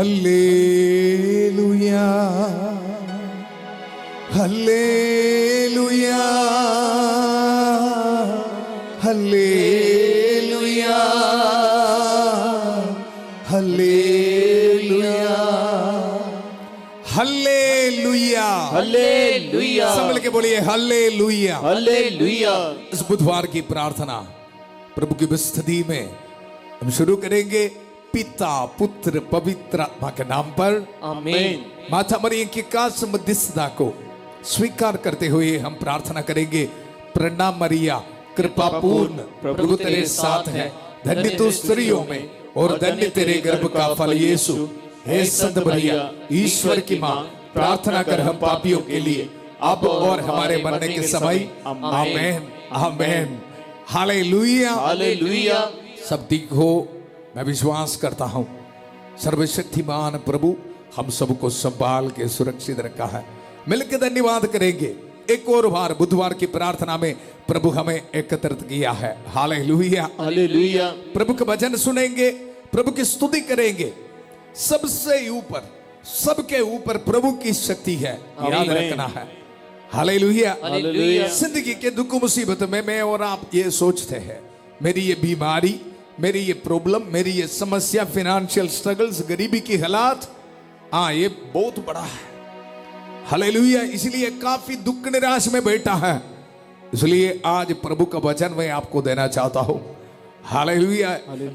Hallelujah hallelujah hallelujah hallelujah hallelujah hallelujah. सब मिलके बोलिए हल्लेलुया हालेलुया। इस बुधवार की प्रार्थना प्रभु की उपस्थिति में हम शुरू करेंगे पिता पुत्र पवित्र आत्मा के नाम पर आमीन। माता मरियम की कास मध्यस्थता को स्वीकार करते हुए हम प्रार्थना करेंगे। प्रणाम मरिया कृपा पूर्ण प्रभु तेरे साथ है, धन्य तू स्त्रियों में और धन्य तेरे गर्भ का फल यीशु। हे संत मरिया ईश्वर की मां, प्रार्थना कर हम पापियों के लिए अब और हमारे मरने के समय। आमेन आमेन हालेलुया हालेलुया। सब ठीक हो मैं विश्वास करता हूं। सर्वशक्तिमान प्रभु हम सबको संभाल के सुरक्षित रखा है। मिलकर धन्यवाद करेंगे। एक और बार बुधवार की प्रार्थना में प्रभु हमें एकत्रित किया है। Hallelujah hallelujah. प्रभु का भजन सुनेंगे, प्रभु की स्तुति करेंगे। सबसे ऊपर सबके ऊपर प्रभु की शक्ति है, याद रखना है। Hallelujah hallelujah. जिंदगी के दुख मुसीबत में मैं और आप ये सोचते हैं मेरी ये बीमारी, मेरी ये प्रॉब्लम, मेरी ये समस्या, फाइनेंशियल स्ट्रगल्स, गरीबी की हालात, हाँ ये बहुत बड़ा है। हालेलुया। इसलिए काफी दुख निराश में बैठा है। इसलिए आज प्रभु का वचन मैं आपको देना चाहता हूं। हालेलुया।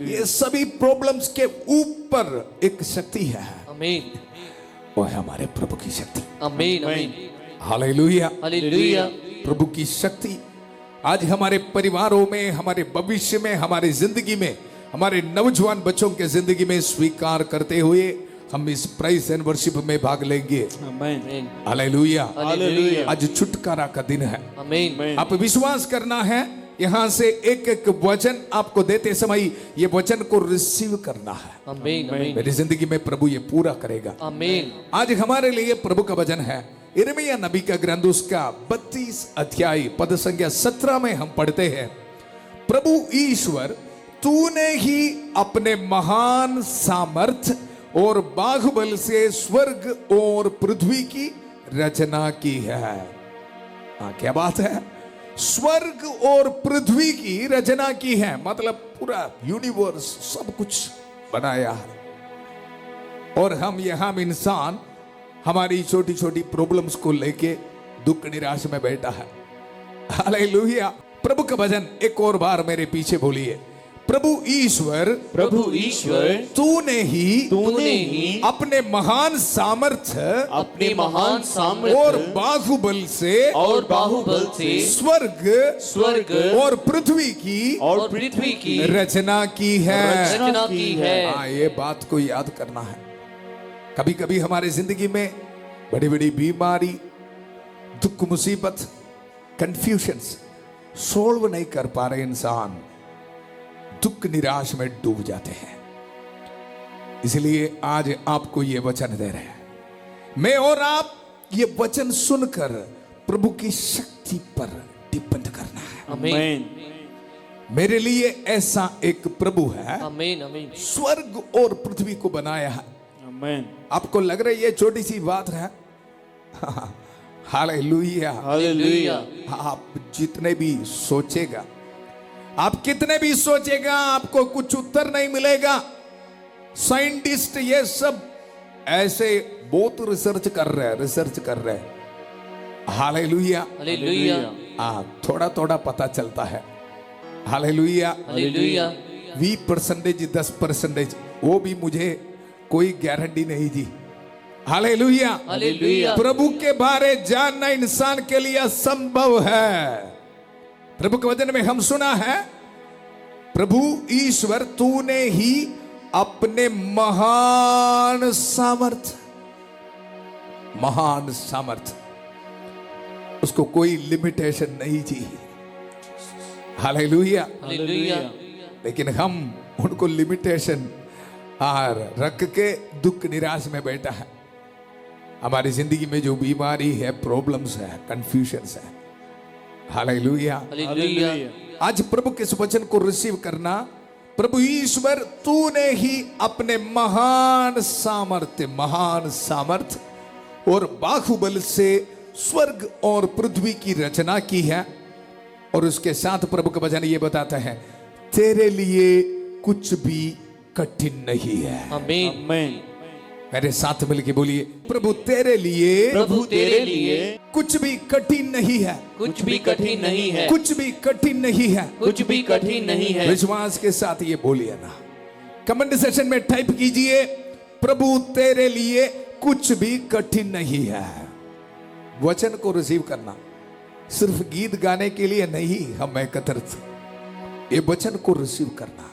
ये सभी प्रॉब्लम्स के ऊपर एक शक्ति है, आमीन। वो है हमारे प्रभु की शक्ति। आमीन आमीन। Hallelujah hallelujah. प्रभु की शक्ति आज हमारे परिवारों में, हमारे भविष्य में, हमारी जिंदगी में, हमारे नौजवान बच्चों के जिंदगी में स्वीकार करते हुए हम इस प्राइज एंड वर्शिप में भाग लेंगे। आमीन। हालेलुया। हालेलुया। आज छुटकारा का दिन है। आमीन। आप विश्वास करना है, यहां से एक एक वचन आपको देते समय ये वचन को रिसीव करना है। आमीन आमीन। मेरी जिंदगी में प्रभु ये पूरा करेगा। आमीन। आज हमारे लिए प्रभु का वचन है यिर्मयाह नबी का ग्रंथ उसका 32 अध्याय पद संख्या 17 में हम पढ़ते हैं। प्रभु ईश्वर तूने ही अपने महान सामर्थ्य और बाहुबल से स्वर्ग और पृथ्वी की रचना की है। क्या बात है, स्वर्ग और पृथ्वी की रचना की है, मतलब पूरा यूनिवर्स सब कुछ बनाया है। और हम यहां इंसान हमारी छोटी छोटी प्रॉब्लम्स को लेके दुख निराश में बैठा है। हालेलुया। प्रभु का भजन एक और बार मेरे पीछे बोलिए। प्रभु ईश्वर तूने ही अपने महान सामर्थ्य और बाहुबल से स्वर्ग और पृथ्वी की रचना की है। ये बात को याद करना है। कभी कभी हमारे जिंदगी में बड़ी बड़ी बीमारी, दुख मुसीबत, कंफ्यूजन्स सोल्व नहीं कर पा रहे इंसान दुख निराश में डूब जाते हैं। इसलिए आज आपको ये वचन दे रहे हैं। मैं और आप ये वचन सुनकर प्रभु की शक्ति पर डिपेंड करना है। आमीन। मेरे लिए ऐसा एक प्रभु है, आमीन आमीन। स्वर्ग और पृथ्वी को बनाया है। आमीन। आपको लग रहा है ये छोटी सी बात है? हालेलुया। हालेलुया। आप जितने भी सोचेगा, आप कितने भी सोचेगा, आपको कुछ उत्तर नहीं मिलेगा। साइंटिस्ट ये सब ऐसे बहुत रिसर्च कर रहे हैं। हालेलुया। हालेलुया। थोड़ा थोड़ा पता चलता है। हालेलुया। हालेलुया। 20%, 10%, वो भी मुझे कोई गारंटी नहीं जी। हालेलुया। हालेलुया। प्रभु के बारे जानना इंसान के लिए असंभव है। प्रभु के वचन में हम सुना है, प्रभु ईश्वर तूने ही अपने महान सामर्थ्य, उसको कोई लिमिटेशन नहीं जी। हालेलुया। हालेलुया। लेकिन हम उनको लिमिटेशन रख के दुख निराश में बैठा है। हमारी जिंदगी में जो बीमारी है, प्रॉब्लम्स है, कंफ्यूजन्स है। हालेलुया। हालेलुया। आज प्रभु के इस वचन को रिसीव करना प्रभु ईश्वर तूने ही अपने महान सामर्थ्य और बाहुबल से स्वर्ग और पृथ्वी की रचना की है। और उसके साथ प्रभु का वचन ये बताता है, तेरे लिए कुछ भी कठिन नहीं है। आमीन। आमीन। मेरे साथ मिलके बोलिए, प्रभु तेरे लिए, प्रभु तेरे लिए कुछ भी कठिन नहीं है। कुछ भी कठिन नहीं है। कुछ भी कठिन नहीं है। कुछ भी कठिन नहीं है। विश्वास के साथ ये बोलिए ना, कमेंट सेक्शन में टाइप कीजिए, प्रभु तेरे लिए कुछ भी कठिन नहीं है। वचन को रिसीव करना सिर्फ गीत गाने के लिए नहीं, हम एकत्रित ये वचन को रिसीव करना,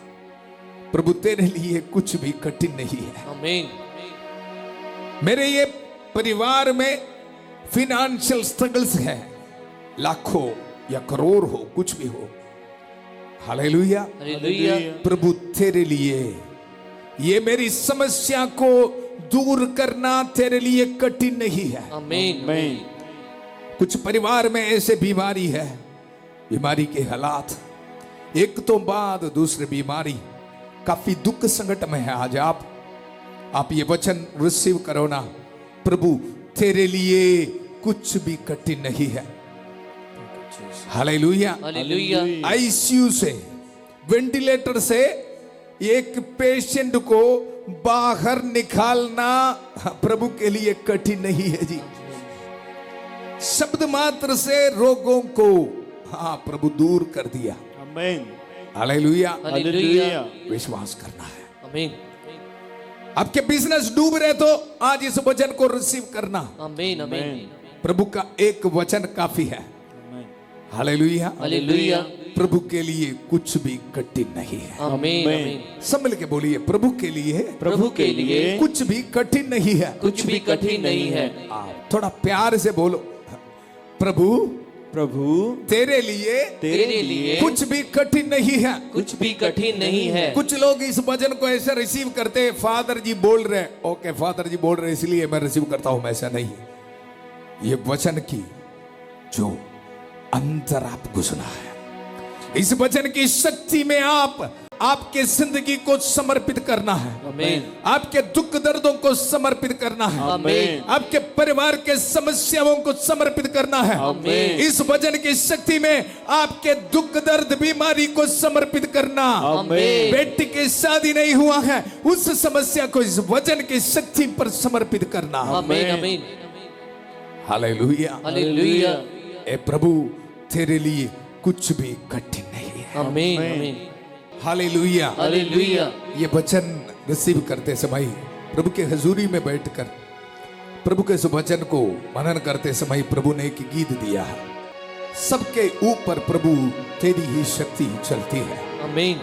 प्रभु तेरे लिए कुछ भी कठिन नहीं है। आमीन। मेरे ये परिवार में फिनेंशियल स्ट्रगल्स है, लाखों या करोड़ हो, कुछ भी हो, हालेलुया। हालेलुया। प्रभु तेरे लिए ये मेरी समस्या को दूर करना तेरे लिए कठिन नहीं है। आमीन। आमीन। कुछ परिवार में ऐसे बीमारी है, बीमारी के हालात एक तो बाद दूसरी बीमारी, काफी दुख संकट में है। आज आप ये वचन रिसीव करो ना, प्रभु तेरे लिए कुछ भी कठिन नहीं है। हालेलुया। हालेलुया। आईसीयू से, वेंटिलेटर से एक पेशेंट को बाहर निकालना प्रभु के लिए कठिन नहीं है जी। शब्द मात्र से रोगों को प्रभु दूर कर दिया। आमीन। हालेलुया। हालेलुया। विश्वास करना है। आमीन। आपके बिजनेस डूब रहे तो आज इस वचन को रिसीव करना। आमीन। आमीन। प्रभु का एक वचन काफी है। हालेलुया। हालेलुया। प्रभु के लिए कुछ भी कठिन नहीं है। आमीन। आमीन। सब मिलके बोलिए, प्रभु के लिए प्रभु के लिए कुछ भी कठिन नहीं है। कुछ भी कठिन नहीं है। थोड़ा प्यार से बोलो, प्रभु प्रभु तेरे लिए तेरे लिए कुछ भी कठिन नहीं है। कुछ भी कठिन नहीं है। कुछ लोग इस वचन को ऐसे रिसीव करते हैं, फादर जी बोल रहे, ओके फादर जी बोल रहे इसलिए मैं रिसीव करता हूं, ऐसा नहीं। ये वचन की जो अंदर आप घुसना है, इस वचन की शक्ति में आपके जिंदगी को समर्पित करना है। आमीन। आपके दुख दर्दों को समर्पित करना है। आमीन। आपके परिवार के समस्याओं को समर्पित करना है। आमीन। इस वचन की शक्ति में आपके दुख दर्द बीमारी को समर्पित करना। आमीन। बेटी की शादी नहीं हुआ है, उस समस्या को इस वचन की शक्ति पर समर्पित करना। आमीन। आमीन। हालेलुया। हालेलुया। ए प्रभु तेरे लिए कुछ भी कठिन नहीं है। आमीन। आमीन। हालेलुया। हालेलुया। ये वचन रिसीव करते समय प्रभु के हजूरी में बैठकर प्रभु के इस वचन को मनन करते समय प्रभु ने एक गीत दिया है, सबके ऊपर प्रभु तेरी ही शक्ति चलती है। आमीन।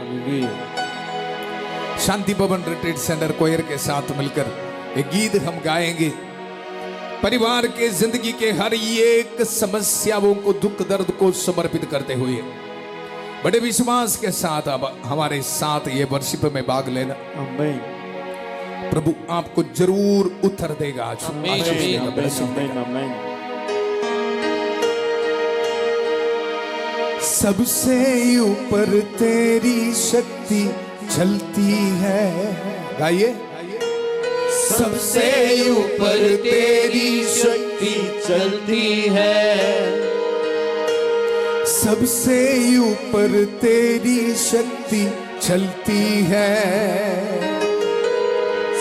शांति भवन रिट्रीट सेंटर कोयर के साथ मिलकर ये गीत हम गाएंगे। परिवार के जिंदगी के हर एक समस्याओं को, दुख दर्द को समर्पित करते हुए बड़े विश्वास के साथ अब हमारे साथ ये वर्शिप में भाग लेना। आमीन। प्रभु आपको जरूर उत्तर देगा। आज आमीन। आशीष देगा, आमीन। blessing आमीन। देगा। आमीन। सबसे ऊपर तेरी शक्ति चलती है, गाइए। सबसे ऊपर तेरी शक्ति चलती है। सबसे ऊपर तेरी शक्ति चलती है।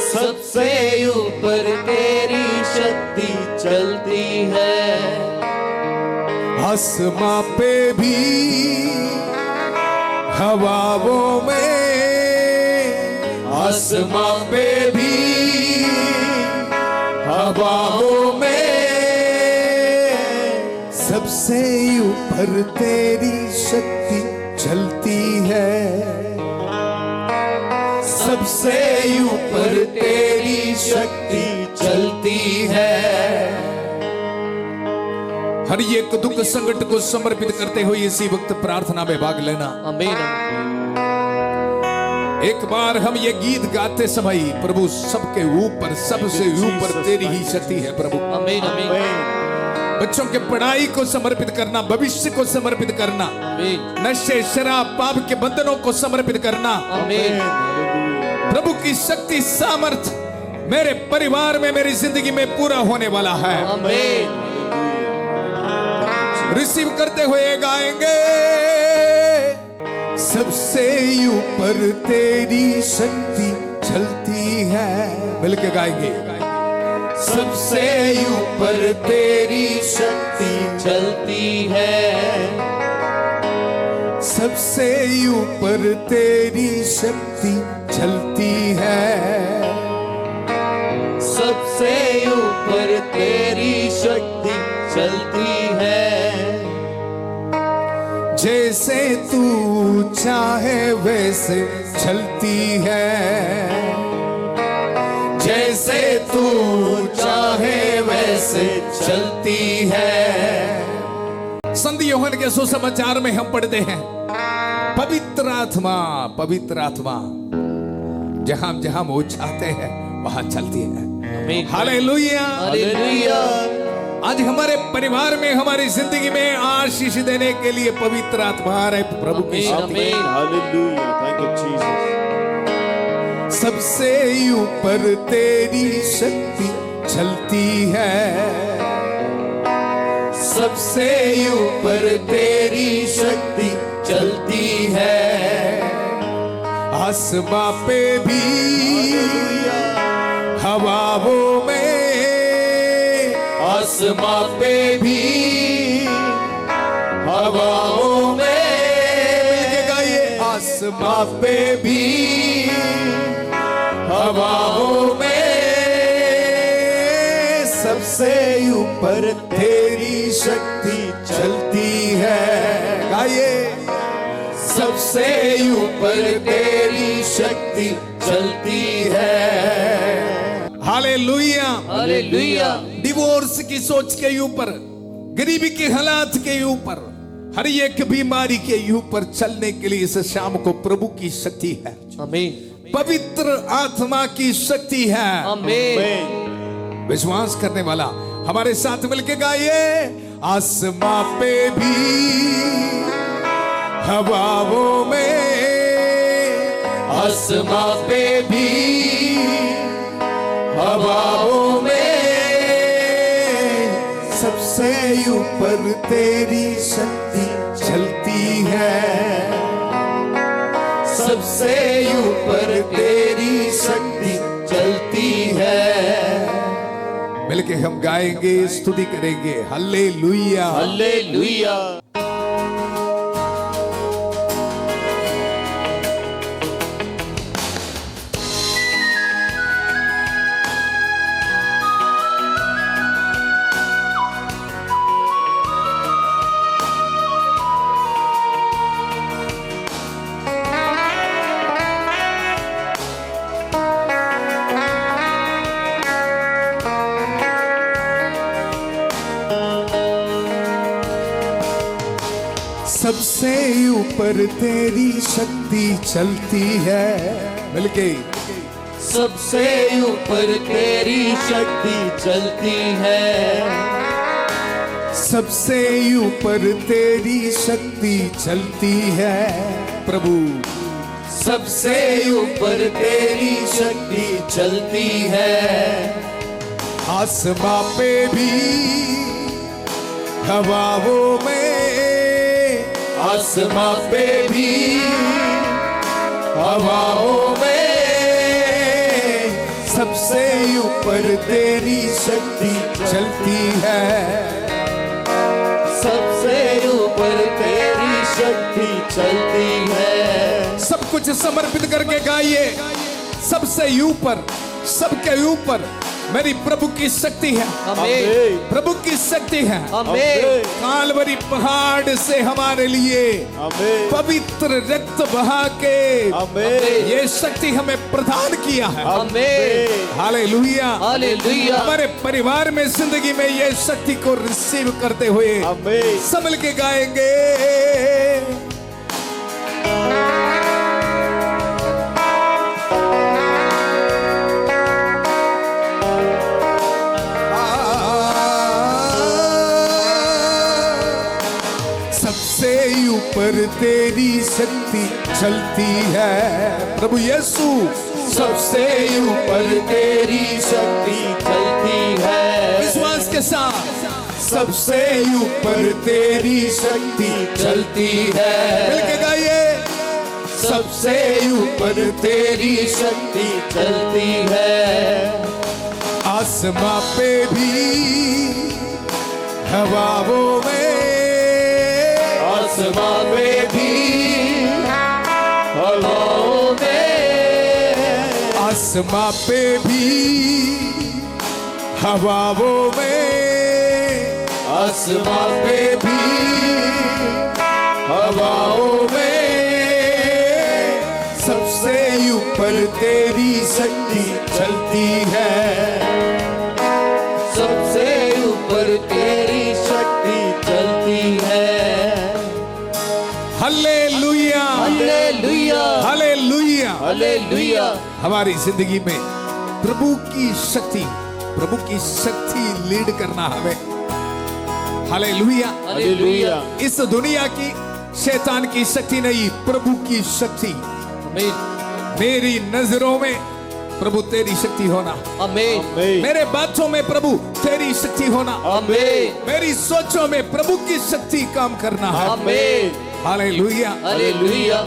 सबसे ऊपर तेरी शक्ति चलती है। आसमां पे भी, हवाओं में, आसमां पे भी, हवाओं में, सबसे ऊपर तेरी शक्ति चलती है। सबसे ऊपर तेरी शक्ति चलती है। हर एक दुख संकट को समर्पित करते हुए इसी वक्त प्रार्थना में भाग लेना। आमीन। एक बार हम ये गीत गाते समय, प्रभु सबके ऊपर, सबसे ऊपर तेरी ही शक्ति है प्रभु। आमीन। आमीन। बच्चों के पढ़ाई को समर्पित करना, भविष्य को समर्पित करना, आमीन नशे शराब पाप के बंधनों को समर्पित करना। आमीन प्रभु की शक्ति सामर्थ मेरे परिवार में, मेरी जिंदगी में पूरा होने वाला है। आमीन रिसीव करते हुए गाएंगे, सबसे ऊपर तेरी शक्ति चलती है। मिलके गाएंगे, सबसे ऊपर तेरी शक्ति चलती है, सबसे ऊपर तेरी शक्ति चलती है, सबसे ऊपर तेरी शक्ति चलती है। जैसे तू चाहे वैसे चलती है, जैसे तू चाहे वैसे चलती है। संत यूहन्ना के सुसमाचार में हम पढ़ते हैं, पवित्र आत्मा, पवित्र आत्मा जहां जहां वो चाहते हैं वहां चलती है। आमीन हालेलुया। हालेलुया। आज हमारे परिवार में, हमारी जिंदगी में आशीष देने के लिए पवित्र आत्मा आ रहे प्रभु की शक्ति। आमीन Hallelujah. Thank you, Jesus. सबसे ऊपर तेरी शक्ति चलती है, सबसे ऊपर तेरी शक्ति चलती है। आसमां पे भी, हवाओं में, आसमां पे भी, हवाओं में, मिलके गाइए, आसमां पे भी, हवाओं में, सबसे ऊपर तेरी शक्ति चलती है। गाइए, सबसे ऊपर तेरी शक्ति चलती है। हालेलुया। हालेलुया। डिवोर्स की सोच के ऊपर, गरीबी के हालात के ऊपर, हर एक बीमारी के ऊपर चलने के लिए इस शाम को प्रभु की शक्ति है, आमीन पवित्र आत्मा की शक्ति है। आमीन। विश्वास करने वाला हमारे साथ मिलके गाइए, आसमां पे भी, हवाओं में, आसमां पे भी, हवाओं में, सबसे ऊपर तेरी शक्ति चलती है, सबसे ऊपर तेरी शक्ति चलती है। मिलके हम गाएंगे, स्तुति करेंगे, हालेलुया। हालेलुया। सबसे ऊपर तेरी शक्ति चलती है। मिलके, सबसे ऊपर तेरी शक्ति चलती है, सबसे ऊपर तेरी शक्ति चलती है। प्रभु, सबसे ऊपर तेरी शक्ति चलती है। आसमां पे भी, हवाओं में, आसमां पे भी, हवाओं में, सबसे ऊपर तेरी शक्ति चलती है। सबसे ऊपर तेरी शक्ति चलती है। सब कुछ समर्पित करके गाइए, सबसे ऊपर, सबके ऊपर मेरी प्रभु की शक्ति है। आमीन। प्रभु की शक्ति है। आमीन। कालवरी पहाड़ से हमारे लिए Amen. पवित्र रक्त बहा के Amen. ये शक्ति हमें प्रदान किया है। आमीन। हालेलुया। हालेलुया। हमारे परिवार में, जिंदगी में ये शक्ति को रिसीव करते हुए Amen. संभल के गाएंगे। ऊपर तेरी शक्ति चलती है। प्रभु यीशु सबसे ऊपर तेरी शक्ति चलती है। विश्वास के साथ सबसे ऊपर तेरी शक्ति चलती है। मिलके गाइए, सबसे ऊपर तेरी शक्ति चलती है। आसमां पे भी हवाओं में, आसमां पे भी हवाओं में, आसमां पे भी हवाओं में, आसमां पे भी हवाओं में, सबसे ऊपर तेरी शक्ति चलती है। सबसे ऊपर तेरी शक्ति चलती है। Hallelujah, hallelujah, hallelujah, hallelujah. हमारी जिंदगी में प्रभु की शक्ति लीड करना हमें। Hallelujah, hallelujah. इस दुनिया की शैतान की शक्ति नहीं, प्रभु की शक्ति। आमीन, मेरी नजरों में प्रभु तेरी शक्ति होना, आमीन, मेरे बातों में प्रभु तेरी शक्ति होना, आमीन, मेरी सोचों में प्रभु की शक्ति काम करना है। आमीन, हालेलुया, हालेलुया,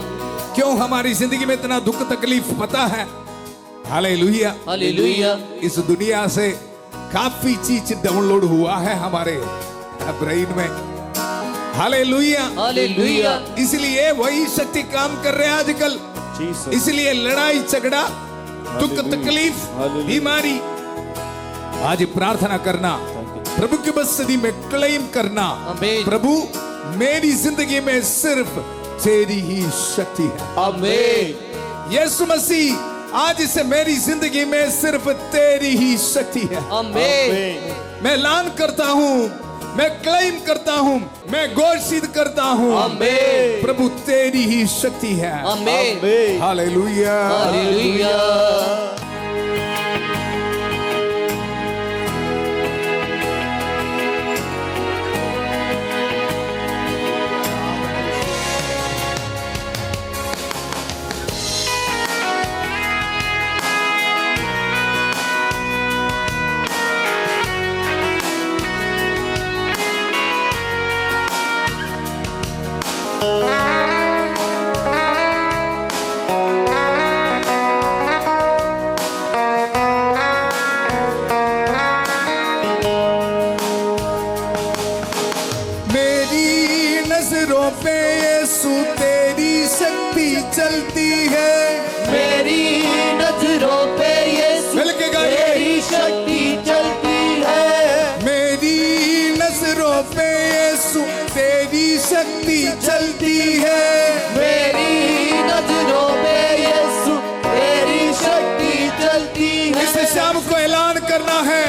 क्यों हमारी जिंदगी में इतना दुख तकलीफ पता है? Hallelujah, hallelujah. इस दुनिया से काफी चीज डाउनलोड हुआ है हमारे ब्रेन में। Hallelujah, hallelujah. इसलिए वही शक्ति काम कर रहे हैं आजकल। Jesus. इसलिए लड़ाई झगड़ा, दुख तकलीफ, Hallelujah. बीमारी, आज प्रार्थना करना, प्रभु की बस्ती में क्लेम करना, आमीन। प्रभु मेरी जिंदगी में सिर्फ तेरी ही शक्ति है। आमीन, यीशु मसीह आज से मेरी जिंदगी में सिर्फ तेरी ही शक्ति है। आमीन, मैं ऐलान करता हूँ, मैं क्लेम करता हूँ, मैं घोषित करता हूँ, आमीन, प्रभु तेरी ही शक्ति है। आमीन, Amen. Hallelujah, hallelujah. मेरी नजरों पे यीशु तेरी शक्ति चलती है। मेरी नजरों पे यीशु मिलके गाइए। तेरी शक्ति चलती है। मेरी नजरों पे यीशु तेरी शक्ति चलती है। मेरी नजरों पे यीशु तेरी शक्ति चलती है। इस शाम को ऐलान करना है,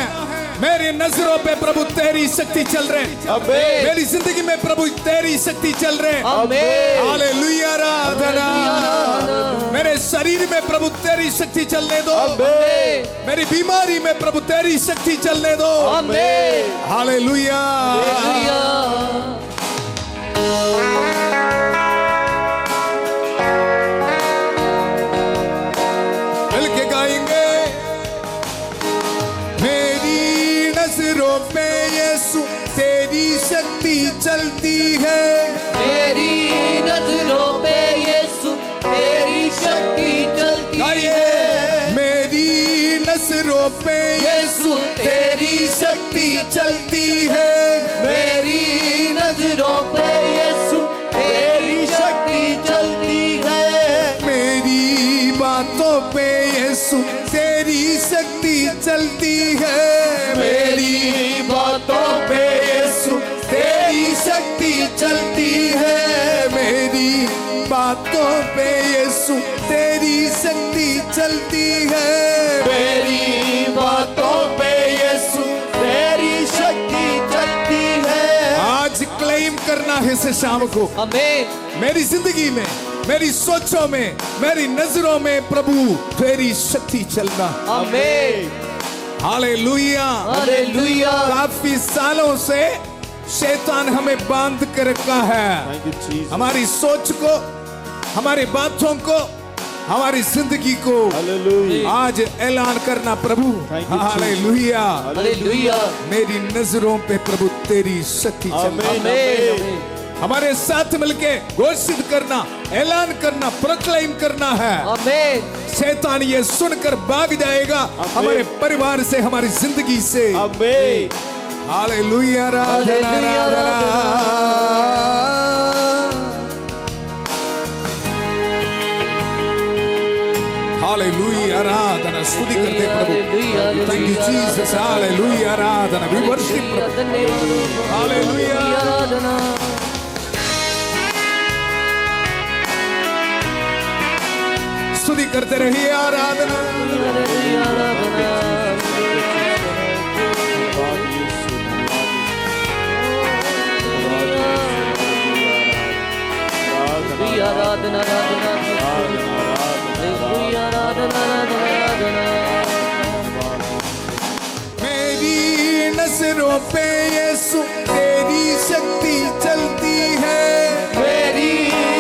मेरी नजरों पे प्रभु तेरी शक्ति चल रहे हैं। आमीन, मेरी जिंदगी में प्रभु तेरी शक्ति चल रहे हैं। आमीन, हालेलुया, आराधना। मेरे शरीर में प्रभु तेरी शक्ति चलने दो। आमीन, मेरी बीमारी में प्रभु तेरी शक्ति चलने दो। आमीन, हालेलुया, हालेलुया। मिलके गाएंगे। मेरी नजरों पे यीशु तेरी शक्ति चलती है। मेरी नजरों पे यीशु तेरी शक्ति चलती है। मेरी नजरों पे यीशु तेरी शक्ति चलती है। मेरी नजरों पे यीशु तेरी शक्ति चलती है। मेरी बातों पे यीशु तेरी शक्ति चलती है। मेरी बातों पे यीशु तेरी शक्ति चलती है। मेरी बातों पे यीशु तेरी शक्ति चलती है। मेरी बातों पे यीशु तेरी शक्ति चलती है। आज क्लेम करना है इस शाम को, आमीन, मेरी जिंदगी में, मेरी सोचों में, मेरी नजरों में प्रभु तेरी शक्ति चलना। आमीन, हालेलुया। हालेलुया। काफी सालों से शैतान हमें बांध कर रखा है। Thank you, Jesus. हमारी सोच को, हमारी बातों को, हमारी जिंदगी को Hallelujah. आज ऐलान करना प्रभु। Thank you, Jesus. Hallelujah. Hallelujah. मेरी नजरों पे प्रभु तेरी शक्ति चल रही है। Amen. हमारे साथ मिलके घोषित करना, ऐलान करना, प्रोक्लेम करना है। आमीन। शैतान ये सुनकर भाग जाएगा हमारे परिवार से, हमारी जिंदगी से। Amen. हालेलुया। आराधना, हालेलुया, आराधना। हालेलुया, आराधना, स्तुति करते प्रभु। Thank you Jesus. हालेलुया, आराधना, वी वर्शिप प्रभु। हालेलुया। स्तुति करते रहिए, आराधना। आराधना आराधना हालेलुया आराधना आराधना। मेरी नजरों पे यीशु तेरी शक्ति चलती है। मेरी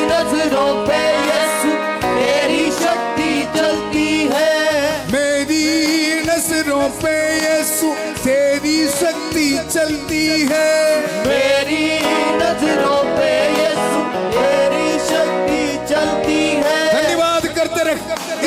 नजरों पे यीशु तेरी शक्ति चलती है। मेरी नजरों पे यीशु तेरी शक्ति चलती है। मेरी नजरों पे यीशु तेरी शक्ति चलती है। धन्यवाद करते रहे।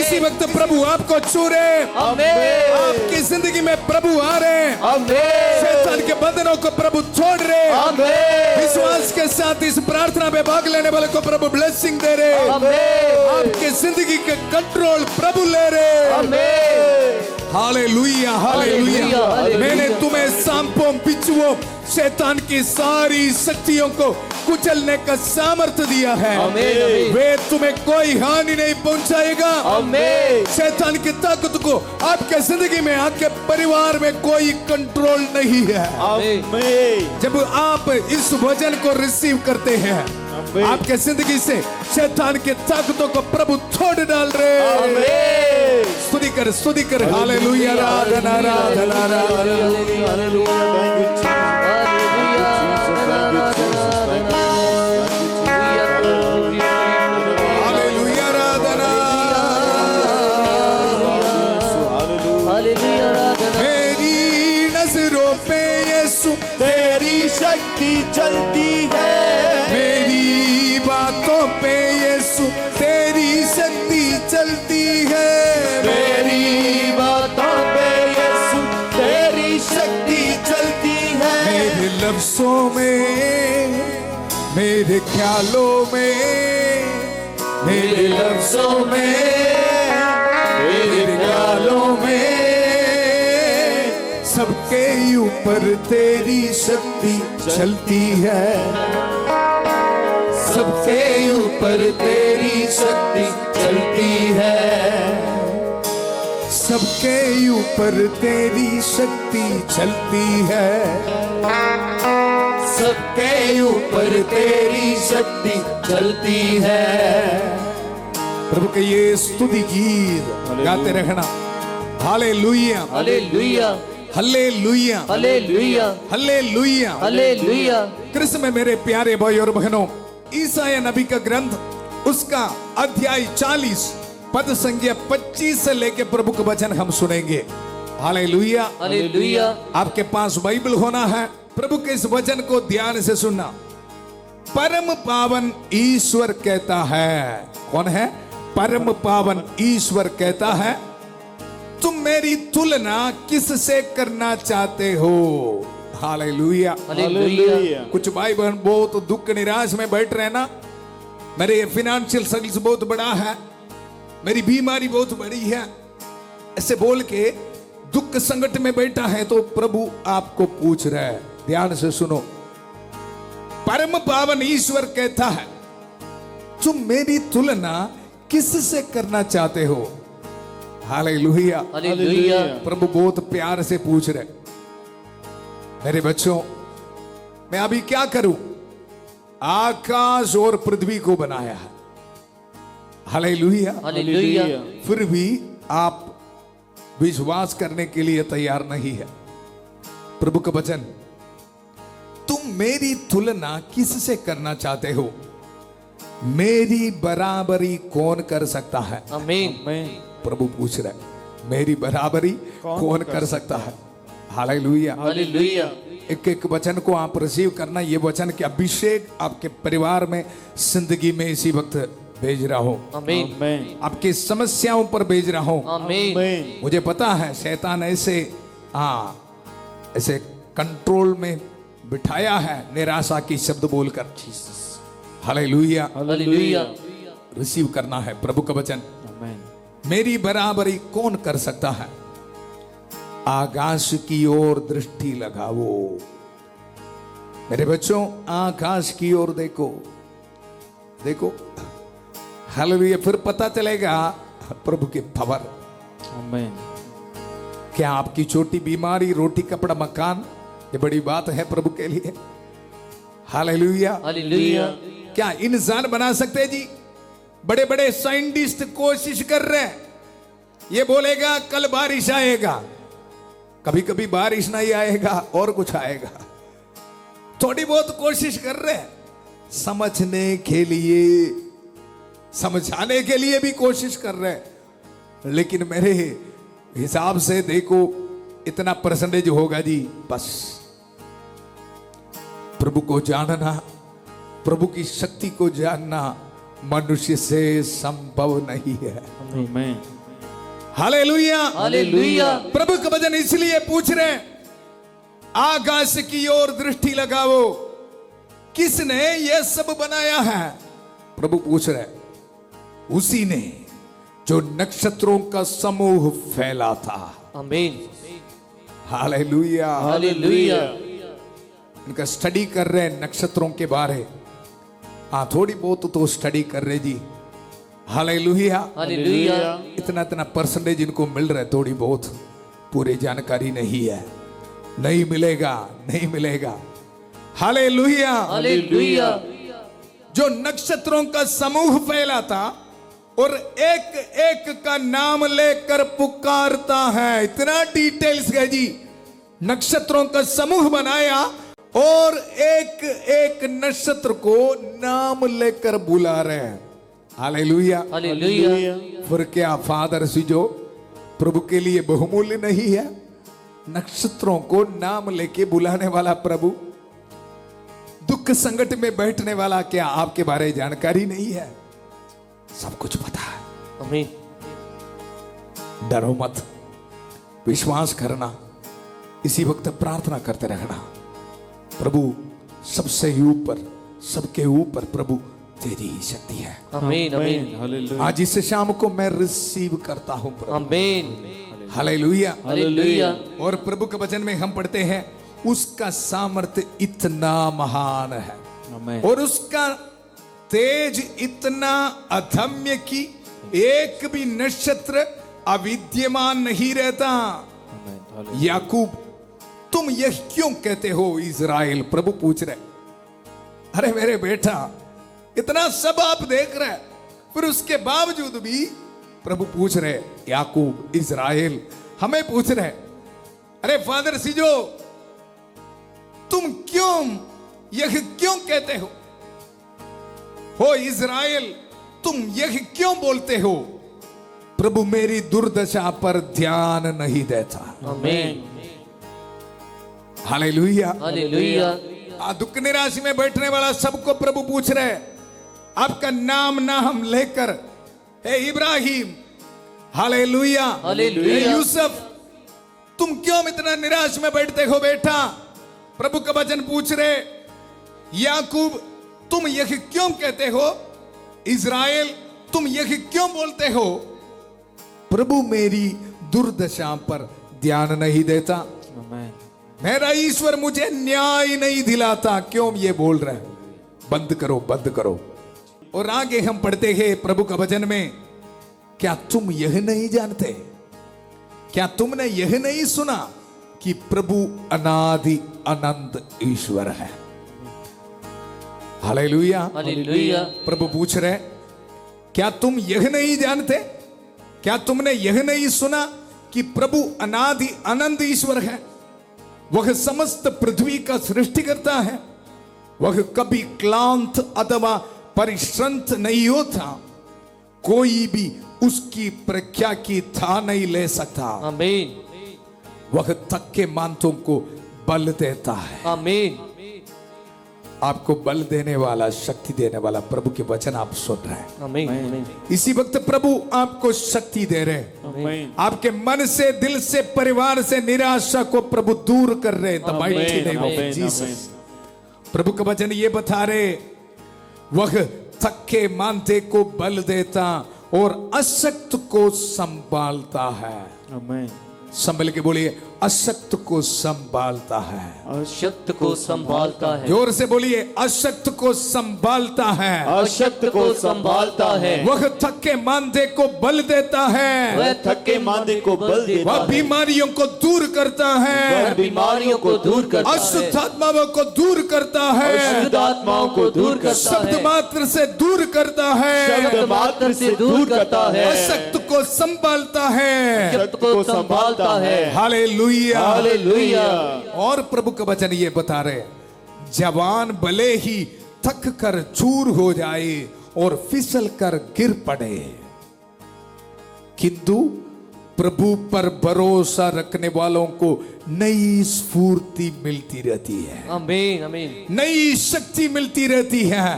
इसी वक्त प्रभु आपको छू रहे, आमीन आपकी जिंदगी में प्रभु आ रहे हैं। आमीन शैतान के बंधनों को प्रभु छोड़ रहे हैं। आमीन विश्वास के साथ इस प्रार्थना में भाग लेने वाले को प्रभु ब्लेसिंग दे रहे हैं। आमीन आपके जिंदगी के कंट्रोल प्रभु ले रहे हैं। आमीन। Hallelujah, hallelujah. हालेलुया। मैंने तुम्हें सांपों, बिच्छुओं, शैतान की सारी शक्तियों को कुचलने का सामर्थ्य दिया है। आमीन, आमीन। वे तुम्हें कोई हानि नहीं पहुंचाएगा। आमीन शैतान की ताकत को आपके जिंदगी में, आपके परिवार में कोई कंट्रोल नहीं है। Amen. जब आप इस वचन को रिसीव करते हैं, आमीन। आपके जिंदगी से शैतान की ताकतों को प्रभु तोड़ डाल रहे हैं। Amen. स्तुति कर, स्तुति कर। हालेलुया, आराधना, आराधना, आराधना। हालेलुया, आराधना। मेरी नजरों पे यीशु तेरी शक्ति चलती है। मेरी बातों पे यीशु तेरी शक्ति चलती है। मेरी बातों पे यीशु तेरी शक्ति चलती है। मेरे लफ्जों में, मेरे ख्यालों में, मेरे लफ्जों में, मेरे ख्यालों में, सबके ऊपर तेरी शक्ति चलती है। सबके ऊपर तेरी शक्ति चलती है। सबके ऊपर तेरी शक्ति चलती है। सबके ऊपर तेरी शक्ति चलती है। प्रभु के ये स्तुति गीत गाते रहना। Hallelujah, hallelujah hallelujah, hallelujah hallelujah. Hallelujah. Krishna में मेरे प्यारे भाई और बहनों, ईसाया नबी का ग्रंथ, उसका अध्याय 40 पद संख्या 25 से लेके प्रभु का वचन हम सुनेंगे। हालेलुया। हालेलुया। आपके पास बाइबल होना है। प्रभु के इस वचन को ध्यान से सुनना। परम पावन ईश्वर कहता है। कौन है? परम पावन ईश्वर कहता है, तुम मेरी तुलना किससे करना चाहते हो? हालेलुया। हालेलुया। कुछ भाई बहन बहुत दुख निराश में बैठ रहे ना, मेरे फिनेंशियल स्ट्रगल्स बहुत बड़ा है, मेरी बीमारी बहुत बड़ी है, ऐसे बोल के दुख संकट में बैठा है, तो प्रभु आपको पूछ रहा है, ध्यान से सुनो। परम पावन ईश्वर कहता है, तुम मेरी तुलना किससे करना चाहते हो? हालेलुया। हालेलुया। प्रभु बहुत प्यार से पूछ रहे, मेरे बच्चों मैं अभी क्या करूं? आकाश और पृथ्वी को बनाया है। हालेलुया। हालेलुया। फिर भी आप विश्वास करने के लिए तैयार नहीं है। प्रभु का वचन, तुम मेरी तुलना किससे करना चाहते हो? मेरी बराबरी कौन कर सकता है? आमीन। प्रभु पूछ रहे, मेरी बराबरी कौन कर सकता है? हालेलुया। हालेलुया। एक एक वचन को आप रिसीव करना। ये वचन के अभिषेक आपके परिवार में, जिंदगी में इसी वक्त भेज रहा हूं। आमीन। आपकी समस्याओं पर भेज रहा हूं। आमीन। मुझे पता है शैतान ऐसे ऐसे कंट्रोल में बिठाया है, निराशा की शब्द बोलकर। हालेलुया। हालेलुया। रिसीव करना है प्रभु का वचन। आमीन। मेरी बराबरी कौन कर सकता है? आकाश की ओर दृष्टि लगाओ। मेरे बच्चों, आकाश की ओर देखो, देखो। हालेलुया। फिर पता चलेगा प्रभु की पावर। आमीन। क्या आपकी छोटी बीमारी, रोटी, कपड़ा, मकान, ये बड़ी बात है प्रभु के लिए? हालेलुया। हालेलुया। क्या इंसान बना सकते हैं जी? बड़े बड़े साइंटिस्ट कोशिश कर रहे हैं। ये बोलेगा कल बारिश आएगा, कभी कभी बारिश नहीं आएगा और कुछ आएगा। थोड़ी बहुत कोशिश कर रहे हैं, समझने के लिए, समझाने के लिए भी कोशिश कर रहे हैं। लेकिन मेरे हिसाब से देखो, इतना परसेंटेज होगा जी बस। प्रभु को जानना, प्रभु की शक्ति को जानना मनुष्य से संभव नहीं है। आमीन। हालेलुया। हालेलुया। प्रभु का वचन इसलिए पूछ रहे हैं, आकाश की ओर दृष्टि लगाओ, किसने यह सब बनाया है? प्रभु पूछ रहे, उसी ने जो नक्षत्रों का समूह फैला था। आमीन। हालेलुया। हालेलुया। इनका स्टडी कर रहे हैं नक्षत्रों के बारे। थोड़ी बहुत तो स्टडी कर रहे जी। हालेलुया। हालेलुया। इतना परसेंटेज इनको मिल रहा है, थोड़ी बहुत, पूरी जानकारी नहीं है। नहीं मिलेगा, नहीं मिलेगा। हालेलुया। हालेलुया। जो नक्षत्रों का समूह फैला था और एक एक का नाम लेकर पुकारता है। इतना डिटेल्स है जी। नक्षत्रों का समूह बनाया और एक एक नक्षत्र को नाम लेकर बुला रहे हैं। हालेलुया। हालेलुया। फिर क्या फादर जो प्रभु के लिए बहुमूल्य नहीं है? नक्षत्रों को नाम लेके बुलाने वाला प्रभु, दुख संकट में बैठने वाला, क्या आपके बारे में जानकारी नहीं है? सब कुछ पता है। आमीन। डरो मत, विश्वास करना, इसी वक्त प्रार्थना करते रहना। प्रभु सबसे ऊपर, सबके ऊपर प्रभु तेरी ही शक्ति है। आमीन। आमीन। आज इस शाम को मैं रिसीव करता हूं प्रभु। आमीन। हालेलुया। हालेलुया। और प्रभु के वचन में हम पढ़ते हैं, उसका सामर्थ्य इतना महान है आमीन। और उसका तेज इतना अधम्य कि एक भी नक्षत्र अविद्यमान नहीं रहता। याकूब, तुम यह क्यों कहते हो इज़राइल? प्रभु पूछ रहे, अरे मेरे बेटा, इतना सब आप देख रहे, फिर उसके बावजूद भी प्रभु पूछ रहे, याकूब, इज़राइल, हमें पूछ रहे, अरे फादर सिजो, तुम यह क्यों कहते हो इज़राइल, तुम यह क्यों बोलते हो? प्रभु मेरी दुर्दशा पर ध्यान नहीं देता। आमीन। हालेलुया। हालेलुया। दुख निराश में बैठने वाला सबको प्रभु पूछ रहे, आपका नाम ना हम लेकर, हे इब्राहिम, हालेलुया, हालेलुया। हे यूसुफ, तुम क्यों इतना निराश में बैठते हो बेटा? प्रभु का वचन पूछ रहे, याकूब, तुम यह क्यों कहते हो? इज़राइल, तुम यह क्यों बोलते हो? प्रभु मेरी दुर्दशा पर ध्यान नहीं देता। आमीन। मेरा ईश्वर मुझे न्याय नहीं दिलाता। क्यों ये बोल रहे हैं? बंद करो, बंद करो। और आगे हम पढ़ते हैं प्रभु का वचन में, क्या तुम यह नहीं जानते, क्या तुमने यह नहीं सुना कि प्रभु अनादि अनंत ईश्वर है? हालेलुया। हालेलुया। प्रभु पूछ रहे, क्या तुम यह नहीं जानते, क्या तुमने यह नहीं सुना कि प्रभु अनादि अनंत ईश्वर है? वह समस्त पृथ्वी का सृष्टि करता है। वह कभी क्लांत अथवा परिश्रांत नहीं होता। कोई भी उसकी प्रज्ञा की था नहीं ले सकता। आमीन वह थके मानतों को बल देता है। आमीन आपको बल देने वाला, शक्ति देने वाला प्रभु के वचन आप सुन रहे हैं। आमीन आमीन इसी वक्त प्रभु आपको शक्ति दे रहे हैं। आमीन आपके मन से, दिल से, परिवार से निराशा को प्रभु दूर कर रहे हैं। The mighty आमीन, name of आमीन, Jesus। प्रभु का वचन ये बता रहे, वह थके मानते को बल देता और अशक्त को संभालता है। आमीन संभल के बोलिए, अशक्त को संभालता है। अशक्त को संभालता है। जोर से बोलिए, अशक्त को संभालता है। अशक्त को संभालता है। वह थके मांदे को बल देता है। वह थके मांदे को बल देता वह है। बीमारियों को दूर करता वह है। बीमारियों को दूर करता है। अशुद्ध आत्माओं को दूर करता है। अशुद्ध आत्माओं को दूर करता शब्द है। मात्र से दूर करता है। शब्द मात्र से दूर करता है। अशक्त को संभालता है। अशक्त को संभालता है। हालेलुया। हालेलुया। और प्रभु का वचन ये बता रहे, जवान भले ही थक कर चूर हो जाए और फिसल कर गिर पड़े, किंतु प्रभु पर भरोसा रखने वालों को नई स्फूर्ति मिलती रहती है। आमीन आमीन नई शक्ति मिलती रहती है।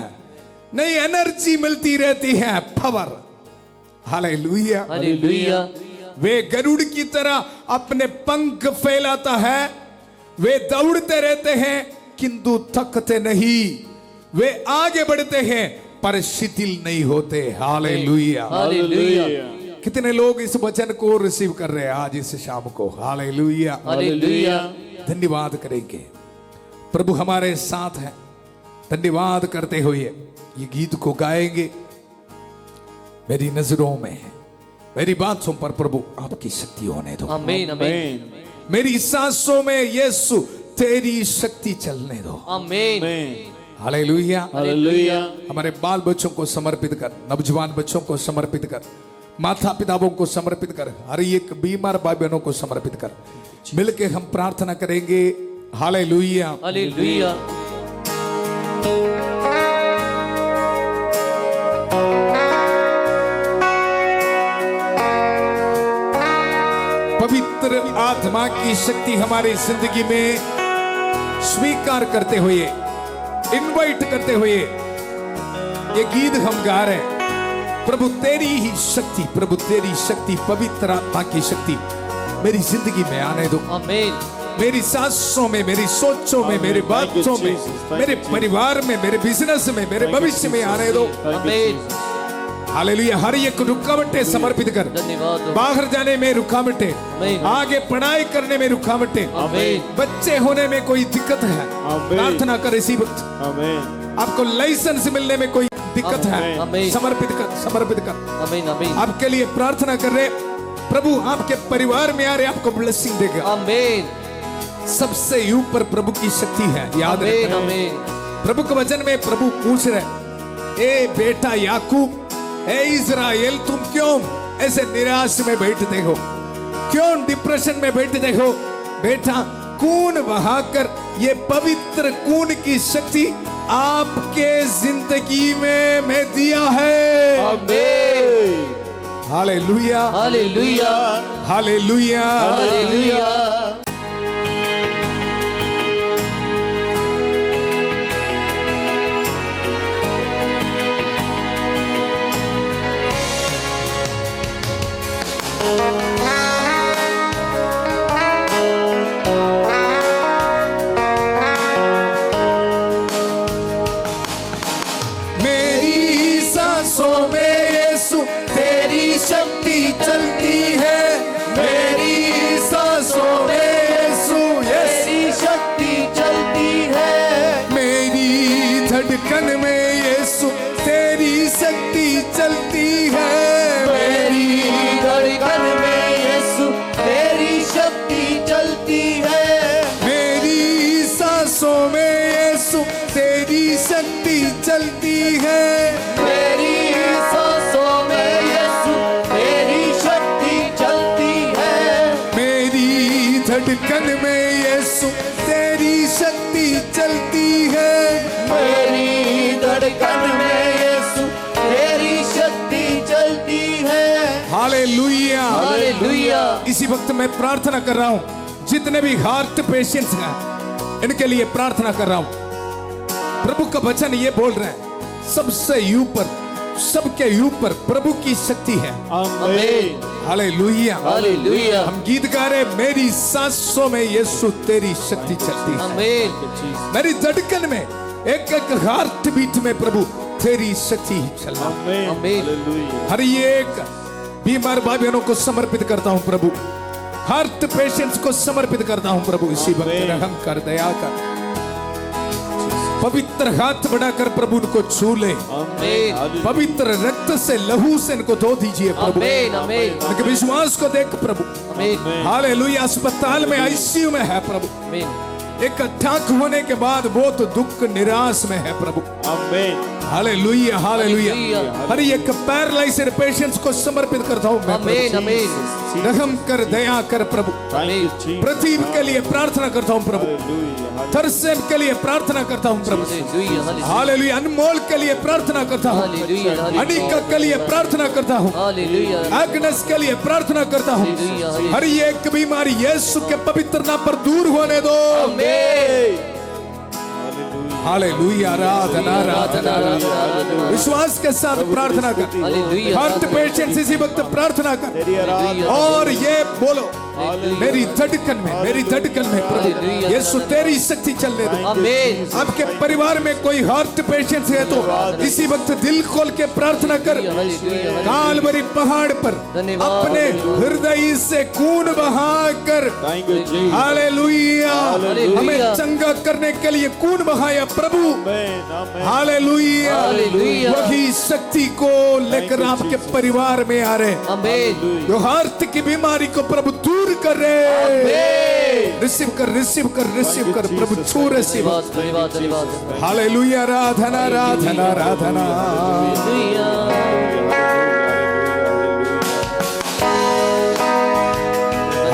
नई एनर्जी मिलती रहती है। पावर। हालेलुया। हालेलुया। वे गरुड़ की तरह अपने पंख फैलाता है। वे दौड़ते रहते हैं किंतु थकते नहीं। वे आगे बढ़ते हैं पर शिथिल नहीं होते। हालेलुया। हालेलुया। कितने लोग इस वचन को रिसीव कर रहे हैं आज इस शाम को। हालेलुया। हालेलुया। धन्यवाद करेंगे, प्रभु हमारे साथ है। धन्यवाद करते हुए ये गीत को गाएंगे। मेरी नजरों में, मेरी बातों पर प्रभु आपकी शक्ति होने दो। आमीन आमीन मेरी सांसों में यीशु तेरी शक्ति चलने दो। आमीन हालेलुया। हालेलुया। हमारे बाल बच्चों को समर्पित कर, नौजवान बच्चों को समर्पित कर, माता पिताओं को समर्पित कर, हर एक बीमार भाई बहनों को समर्पित कर। मिलके हम प्रार्थना करेंगे। हालेलुया। हालेलुया। पवित्र आत्मा की शक्ति हमारी जिंदगी में स्वीकार करते हुए, इनवाइट करते हुए ये गीत हम गा रहे हैं। प्रभु तेरी ही शक्ति, प्रभु तेरी शक्ति, पवित्र आत्मा की शक्ति मेरी जिंदगी में आने दो। आमीन मेरी सांसों में, मेरी सोचों में, मेरी बातों में, मेरे परिवार में, मेरे बिजनेस में, मेरे भविष्य में आने दो। आमीन। हालेलुया। हर एक रुकावटें समर्पित कर। धन्यवाद। बाहर जाने में रुकावटें, आमीन। आगे पढ़ाई करने में रुकावटें, आमीन। बच्चे होने में कोई दिक्कत है, आमीन। प्रार्थना कर इसी वक्त। आमीन आपको लाइसेंस मिलने में कोई दिक्कत है, आमीन। समर्पित कर, समर्पित कर। आमीन आमीन आपके लिए प्रार्थना कर रहे, प्रभु आपके परिवार में आ रहे, आपको ब्लेसिंग देगा। आमीन सबसे ऊपर प्रभु की शक्ति है, याद आमीन रखना। आमीन प्रभु के वचन में प्रभु पूछ रहे, ए बेटा याकूब, ए इज़राइल, तुम क्यों ऐसे निराश में बैठते हो? क्यों डिप्रेशन में बैठते हो? बेटा, खून बहाकर ये पवित्र खून की शक्ति आपके जिंदगी में मैं दिया है। आमीन हालेलुया। Hallelujah hallelujah. हालेलुया। मेरी सांसों में यीशु तेरी शक्ति चलती है। मेरी सांसों में यीशु, तेरी शक्ति चलती है। मेरी धड़कन में यीशु तेरी शक्ति चलती है। मेरी धड़कन में यीशु तेरी शक्ति चलती है। मेरी सांसों में यीशु तेरी शक्ति चलती है। मेरी सांसों में यीशु तेरी शक्ति चलती है। मेरी धड़कन में यीशु हालेलुया। हालेलुया। इसी वक्त मैं प्रार्थना कर रहा हूं, जितने भी हार्ट पेशेंट्स हैं इनके लिए प्रार्थना कर रहा हूं। प्रभु का वचन ये बोल रहे हैं, सबसे ऊपर, सबके ऊपर प्रभु की शक्ति है। आमीन। हालेलुया। हालेलुया। हम गीत गा रहे, मेरी सांसों में यीशु तेरी शक्ति चलती है। आमीन। मेरी धड़कन में, एक एक हार्ट बीट में प्रभु तेरी शक्ति ही चल रहा है। आमीन। हालेलुया। हर एक बीमार भाई बहनों को समर्पित करता हूं प्रभु, हार्ट पेशेंट्स को समर्पित करता हूं प्रभु। इसी वक्त आमीन। रहम कर, दया कर, पवित्र हाथ बढ़ाकर प्रभु उनको छू ले। आमीन। पवित्र रक्त से, लहू से इनको धो दीजिए प्रभु। आमीन। आमीन। उनके विश्वास को देख प्रभु। आमीन। हालेलुया। अस्पताल में, आईसीयू में है प्रभु, आमीन। एक अटैक होने के बाद बहुत दुख निराश में है प्रभु। आमीन। हालेलुया। हालेलुया। हालेलुया। हर एक पैरालाइज्ड पेशेंट्स को समर्पित करता हूं मैं आमीन। प्रभु। आमीन। रहम कर, दया कर प्रभु। Thank you Jesus. प्रतीक के लिए प्रार्थना करता हूं प्रभु। हालेलुया। थरसेम के लिए प्रार्थना करता हूं प्रभु। हालेलुया। हालेलुया। अनमोल के लिए प्रार्थना करता हूं। हालेलुया। अनिका के लिए प्रार्थना करता हूं। हालेलुया। एग्नेस के लिए प्रार्थना करता हूं। हालेलुया। हर एक बीमारी यीशु के पवित्र नाम पर दूर होने दो। आमीन। हालेलुया। आराधना, आराधना, आराधना। विश्वास के साथ प्रार्थना कर। हालेलुया। हार्ट पेशेंट्स इसी वक्त प्रार्थना कर तेरी आराधना। और ये बोलो, मेरी धड़कन में, मेरी धड़कन में प्रभु यीशु तेरी शक्ति चलने दो। आमीन। आपके परिवार में कोई हार्ट पेशेंट है तो इसी वक्त दिल खोल के प्रार्थना कर। हालेलुया। कालवरी पहाड़ पर धन्यवाद। अपने हृदय से खून बहाकर, thank you Jesus. Hallelujah, hallelujah. हमें चंगा करने के लिए खून बहाया प्रभु। आमीन। आमीन। हालेलुया। हालेलुया। वही शक्ति को लेकर आपके परिवार में आ रहे, आमीन। जो हार्ट की बीमारी को प्रभु दूर कर रहे। रिसीव कर, रिसीव कर, रिसीव कर प्रभु, छू रिसीव। धन्यवाद। धन्यवाद। धन्यवाद। हालेलुया। आराधना, आराधना, आराधना। हालेलुया।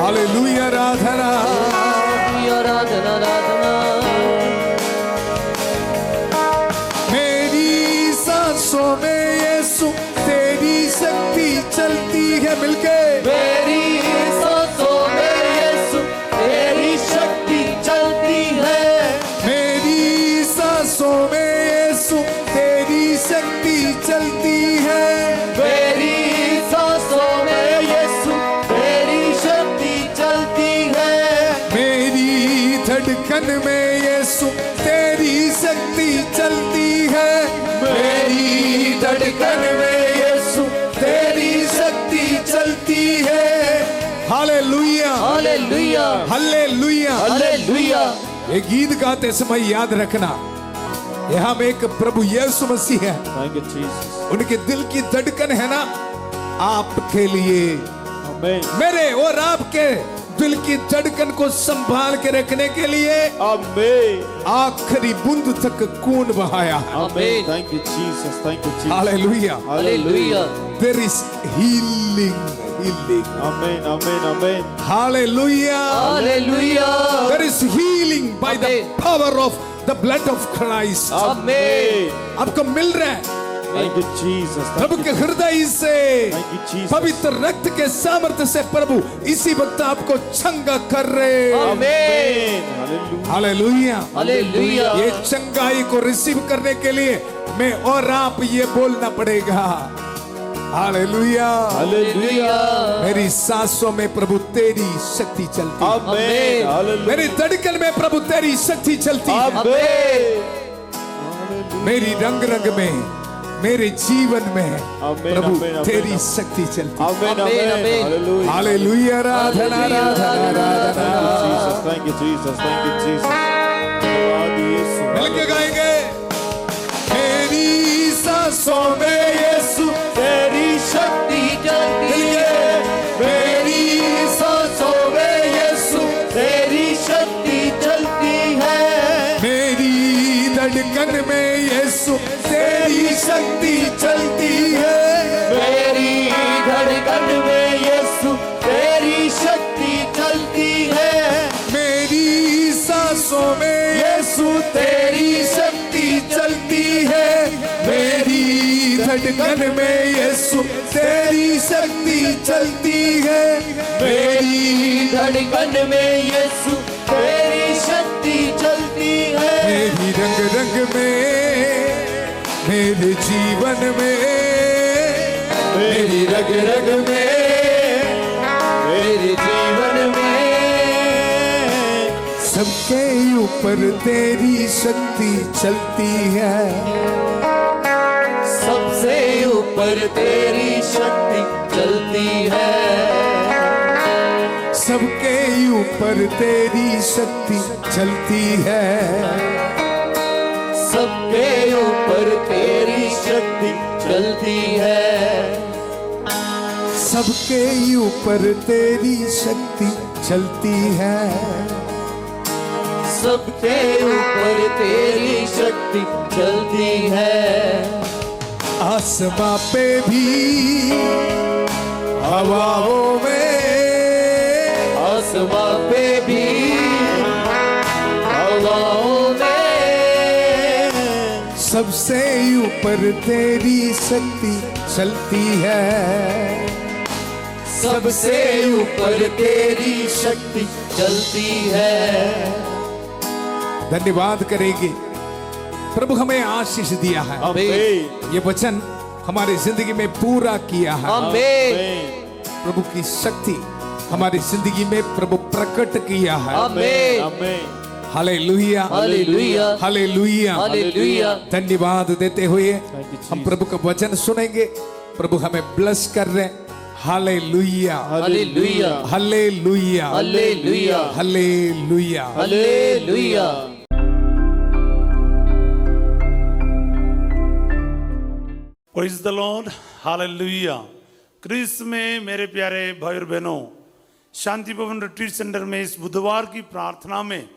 हालेलुया। आराधना। आराधना। आराधना। मेरी सांसों में यीशु तेरी शक्ति चलती है। मिलके मेरी सांसों में यीशु तेरी शक्ति चलती है। मेरी सांसों में यीशु तेरी शक्ति चलती है। मेरी सांसों में यीशु तेरी शक्ति चलती है। मेरी धड़कन में यीशु तेरी शक्ति चलती है। मेरी धड़कन में यीशु तेरी शक्ति चलती है। हालेलुया। हालेलुया। हालेलुया। हालेलुया। ये गीत गाते समय याद रखना, यहाँ में एक प्रभु यीशु मसीह है, थैंक यू जीसस। उनके दिल की धड़कन है ना आपके लिए, आमीन। मेरे और आपके दिल की धड़कन को संभाल के रखने के लिए आमीन। आखिरी बूंद तक खून बहाया। आमीन। Thank you Jesus. Thank you Jesus. Hallelujah. Hallelujah. There is healing, healing. आमीन। आमीन। आमीन। Hallelujah. Hallelujah. There is healing by the Amen. power of the blood of Christ. आमीन। आपको मिल रहा है थैंक यू जीसस। प्रभु के हृदय से, थैंक यू जीसस। पवित्र रक्त के सामर्थ्य से प्रभु इसी वक्त आपको चंगा कर रहे। आमीन। हालेलुया। हालेलुया। हालेलुया। ये चंगाई को रिसीव करने के लिए मैं और आप ये बोलना पड़ेगा, हालेलुया। हालेलुया। मेरी सांसों में प्रभु तेरी शक्ति चलती है। आमीन। हालेलुया। मेरी धड़कन में प्रभु तेरी शक्ति चलती है। आमीन। मेरी रंग रंग में, मेरे जीवन में आमीन, प्रभु आमीन, आमीन, तेरी आमीन। शक्ति चलती है। आमीन। आमीन। आमीन। हालेलुया। हालेलुया। आराधना, आराधना, आराधना। Jesus. Thank you Jesus. Thank you Jesus. धन्यवाद यीशु। मिलके गाएंगे, मेरी सांसों में यीशु तेरी शक्ति चलती है। मेरी सांसों में यीशु तेरी शक्ति चलती है। मेरी धड़कन में यीशु तेरी शक्ति चलती है। मेरी धड़कन में यीशु तेरी शक्ति चलती है। मेरी सांसों में यीशु तेरी शक्ति चलती है। मेरी धड़कन धड़कन में यीशु तेरी शक्ति चलती है। मेरी धड़कन में यीशु तेरी शक्ति चलती है। मेरी रंग रंग में, मेरे जीवन में, मेरी रग रग में, मेरे जीवन में, सबके ऊपर तेरी शक्ति चलती है। सबसे ऊपर तेरी शक्ति चलती है। सबके ऊपर तेरी शक्ति चलती है। सबके ऊपर तेरी शक्ति चलती है। सबके ऊपर तेरी शक्ति चलती है। सबके ऊपर तेरी शक्ति चलती है। आसमां पे भी, हवाओं में, आसमां पे भी, हवाओं में, सबसे ऊपर तेरी शक्ति चलती है। सबसे ऊपर तेरी शक्ति चलती है। धन्यवाद करेंगे। प्रभु हमें आशीष दिया है। आमीन। ये वचन हमारी जिंदगी में पूरा किया है। आमीन। प्रभु की शक्ति हमारी जिंदगी में प्रभु प्रकट किया है। आमीन। Hallelujah, hallelujah, hallelujah, hallelujah. धन्यवाद देते हुए हम प्रभु का वचन सुनेंगे। प्रभु हमें ब्लेस कर रहे हैं। Hallelujah, hallelujah, hallelujah, hallelujah, hallelujah. Hallelujah. Praise the lord, hallelujah. क्रिस में मेरे प्यारे भाई और बहनों, शांति भवन रिट्रीट सेंटर में इस बुधवार की प्रार्थना में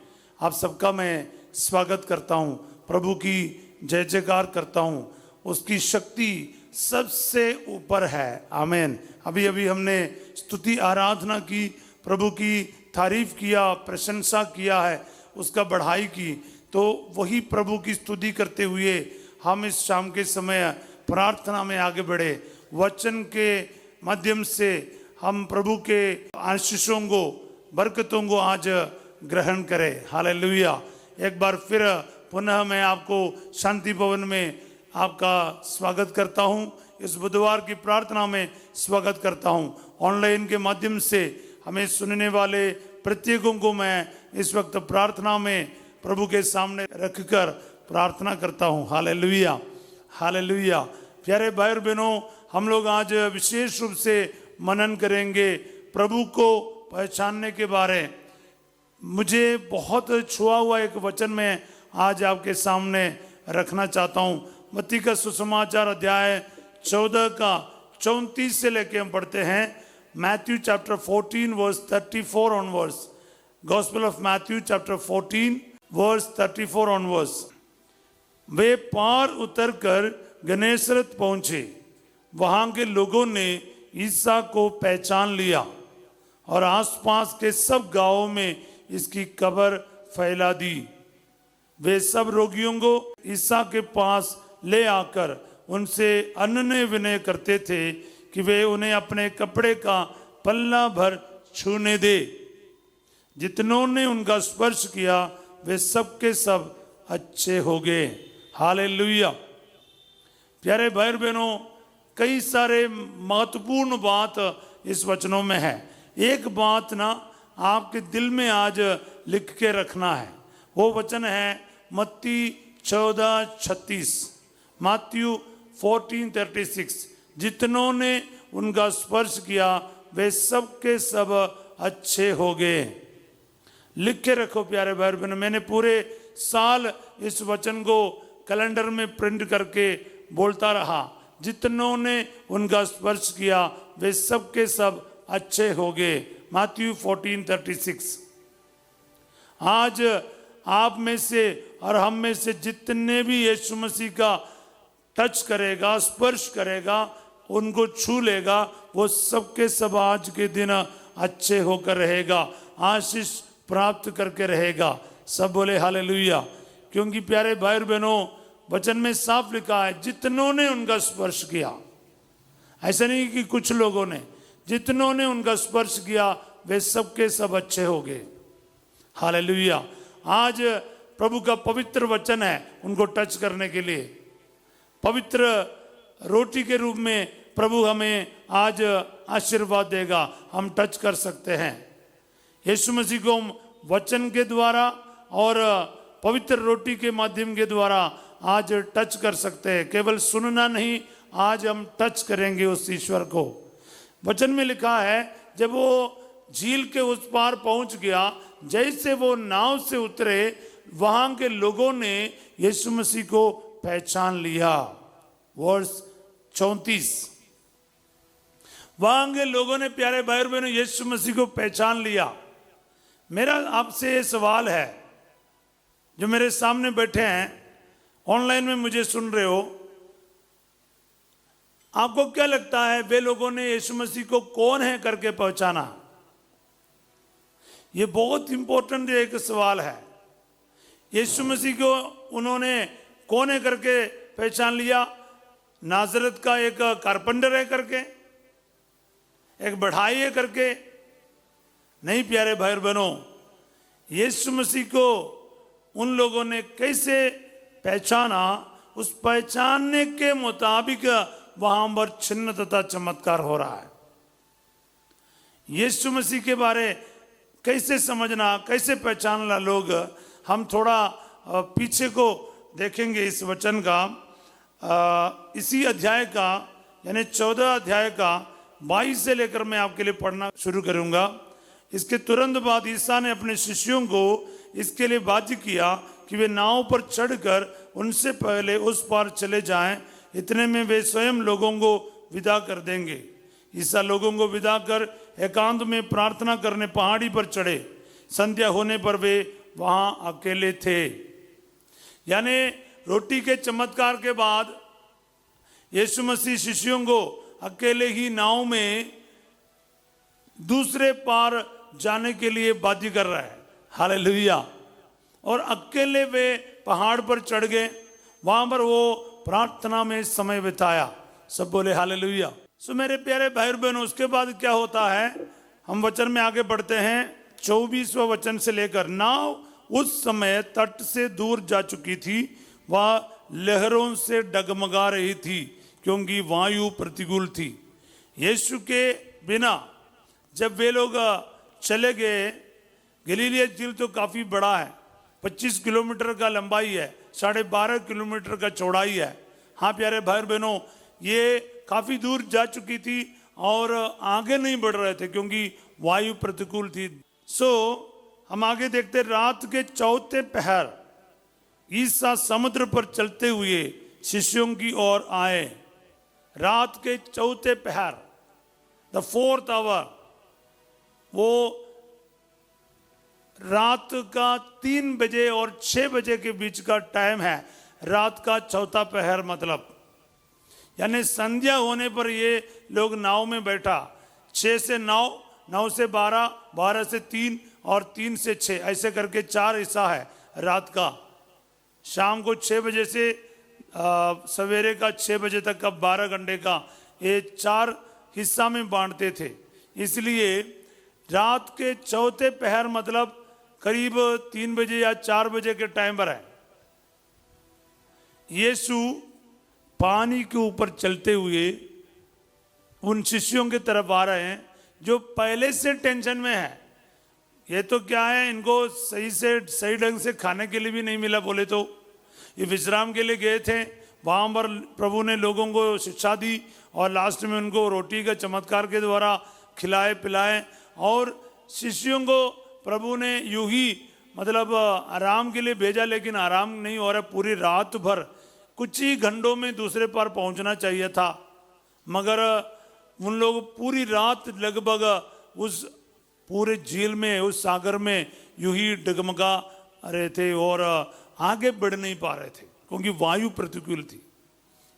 आप सबका मैं स्वागत करता हूं। प्रभु की जय जयकार करता हूं। उसकी शक्ति सबसे ऊपर है। आमीन। अभी अभी हमने स्तुति आराधना की, प्रभु की तारीफ किया, प्रशंसा किया है, उसका बढ़ाई की। तो वही प्रभु की स्तुति करते हुए हम इस शाम के समय प्रार्थना में आगे बढ़े। वचन के माध्यम से हम प्रभु के आशीषों को, बरकतों को आज ग्रहण करें। हालेलुया। एक बार फिर पुनः मैं आपको शांति भवन में आपका स्वागत करता हूं। इस बुधवार की प्रार्थना में स्वागत करता हूं। ऑनलाइन के माध्यम से हमें सुनने वाले प्रत्येकों को मैं इस वक्त प्रार्थना में प्रभु के सामने रखकर प्रार्थना करता हूं। Hallelujah, hallelujah. प्यारे भाई और बहनों, हम लोग आज विशेष रूप से मनन करेंगे प्रभु को पहचानने के बारे। मुझे बहुत छुआ हुआ एक वचन में आज आपके सामने रखना चाहता हूं। मत्ती का सुसमाचार अध्याय 14 का 34 से लेके हम पढ़ते हैं। Matthew chapter 14 verse 34 onwards. Gospel of Matthew chapter 14 verse 34 onwards. वे पार उतरकर गनेसरत पहुंचे। वहां के लोगों ने ईसा को पहचान लिया और आसपास के सब गांवों में इसकी खबर फैला दी। वे सब रोगियों को ईसा के पास ले आकर उनसे अनन्य विनय करते थे कि वे उन्हें अपने कपड़े का पल्ला भर छूने दे। जितनों ने उनका स्पर्श किया वे सब के सब अच्छे हो गए। हालेलुया। प्यारे भाई बहनों, कई सारे महत्वपूर्ण बात इस वचनों में है। एक बात ना आपके दिल में आज लिख के रखना है। वो वचन है मत्ती 14:36, मैथ्यू 14:36। जितनों ने उनका स्पर्श किया वे सब के सब अच्छे हो गए। लिख के रखो प्यारे भाई बहनों। मैंने पूरे साल इस वचन को कैलेंडर में प्रिंट करके बोलता रहा। जितनों ने उनका स्पर्श किया वे सब के सब अच्छे हो गए। मैथ्यू 14:36। आज आप में से और हम में से जितने भी यीशु मसीह का टच करेगा, स्पर्श करेगा, उनको छू लेगा, वो सबके सब आज के दिन अच्छे होकर रहेगा, आशीष प्राप्त करके रहेगा। सब बोले हालेलुया। क्योंकि प्यारे भाई बहनों, वचन में साफ लिखा है जितनों ने उनका स्पर्श किया। ऐसा नहीं कि कुछ लोगों ने, जितनों ने उनका स्पर्श किया वे सबके सब अच्छे हो गए। हालेलुया। आज प्रभु का पवित्र वचन है उनको टच करने के लिए। पवित्र रोटी के रूप में प्रभु हमें आज आशीर्वाद देगा, हम टच कर सकते हैं। यीशु मसीह को हम वचन के द्वारा और पवित्र रोटी के माध्यम के द्वारा आज टच कर सकते हैं। केवल सुनना नहीं, आज हम टच करेंगे उस ईश्वर को। वचन में लिखा है जब वो झील के उस पार पहुंच गया, जैसे वो नाव से उतरे वहां के लोगों ने यीशु मसीह को पहचान लिया। वर्स 34, वहां के लोगों ने, प्यारे भाई बहनों, यीशु मसीह को पहचान लिया। मेरा आपसे ये सवाल है, जो मेरे सामने बैठे हैं, ऑनलाइन में मुझे सुन रहे हो, आपको क्या लगता है वे लोगों ने यीशु मसीह को कौन है करके पहचाना? ये बहुत इंपॉर्टेंट एक सवाल है। यीशु मसीह को उन्होंने कौन है करके पहचान लिया? नाजरत का एक कारपेंटर है करके, एक बढ़ाई है करके? नहीं प्यारे भाई बहनों, यीशु मसीह को उन लोगों ने कैसे पहचाना, उस पहचानने के मुताबिक वहां पर चिन्ह तथा चमत्कार हो रहा है। यीशु मसीह के बारे कैसे समझना, कैसे पहचानना लोग, हम थोड़ा पीछे को देखेंगे इस वचन का। इसी अध्याय का यानी 14 अध्याय का 22 से लेकर मैं आपके लिए पढ़ना शुरू करूंगा। इसके तुरंत बाद ईसा ने अपने शिष्यों को इसके लिए बाध्य किया कि वे नाव पर चढ़कर उनसे पहले उस पार चले जाएं। इतने में वे स्वयं लोगों को विदा कर देंगे। ईसा लोगों को विदा कर एकांत में प्रार्थना करने पहाड़ी पर चढ़े। संध्या होने पर वे वहां अकेले थे। यानी रोटी के चमत्कार के बाद यीशु मसीह शिष्यों को अकेले ही नाव में दूसरे पार जाने के लिए बाध्य कर रहा है। हालेलुया। और अकेले वे पहाड़ पर चढ़ गए, वहां पर वो प्रार्थना में समय बिताया। सब बोले हालेलुया। सो मेरे प्यारे भाई बहनों, उसके बाद क्या होता है, हम वचन में आगे बढ़ते हैं। 24वां वचन से लेकर, नाव उस समय तट से दूर जा चुकी थी, वह लहरों से डगमगा रही थी क्योंकि वायु प्रतिकूल थी। यीशु के बिना जब वे लोग चले गए, गलीलिया झील तो काफी बड़ा है, 25 किलोमीटर का लंबाई है, 12.5 किलोमीटर का चौड़ाई है। हाँ प्यारे भाई बहनों, ये काफी दूर जा चुकी थी और आगे नहीं बढ़ रहे थे क्योंकि वायु प्रतिकूल थी। हम आगे देखते, रात के चौथे पहर ईसा समुद्र पर चलते हुए शिष्यों की ओर आए। रात के चौथे पहर, द 4th आवर, वो रात का 3 बजे और 6 बजे के बीच का टाइम है। रात का चौथा पहर मतलब यानी संध्या होने पर ये लोग नाव में बैठा। 6 से 9, 9 से 12, 12 से 3 और 3 से 6, ऐसे करके 4 हिस्सा है रात का। शाम को 6 बजे से सवेरे का 6 बजे तक का 12 घंटे का, ये 4 हिस्सा में बांटते थे। इसलिए रात के चौथे पहर मतलब करीब 3 बजे या 4 बजे के टाइम पर है। यीशु पानी के ऊपर चलते हुए उन शिष्यों की तरफ आ रहे हैं जो पहले से टेंशन में है। ये तो क्या है, इनको सही ढंग से खाने के लिए भी नहीं मिला, बोले तो ये विश्राम के लिए गए थे। वहाँ पर प्रभु ने लोगों को शिक्षा दी और लास्ट में उनको रोटी का चमत्कार के द्वारा खिलाए पिलाए। और शिष्यों को प्रभु ने यूं ही मतलब आराम के लिए भेजा, लेकिन आराम नहीं हो रहा। पूरी रात भर कुछ ही घंटों में दूसरे पार पहुंचना चाहिए था, मगर उन लोग पूरी रात लगभग उस पूरे झील में, उस सागर में यूं ही डगमगा रहे थे और आगे बढ़ नहीं पा रहे थे क्योंकि वायु प्रतिकूल थी।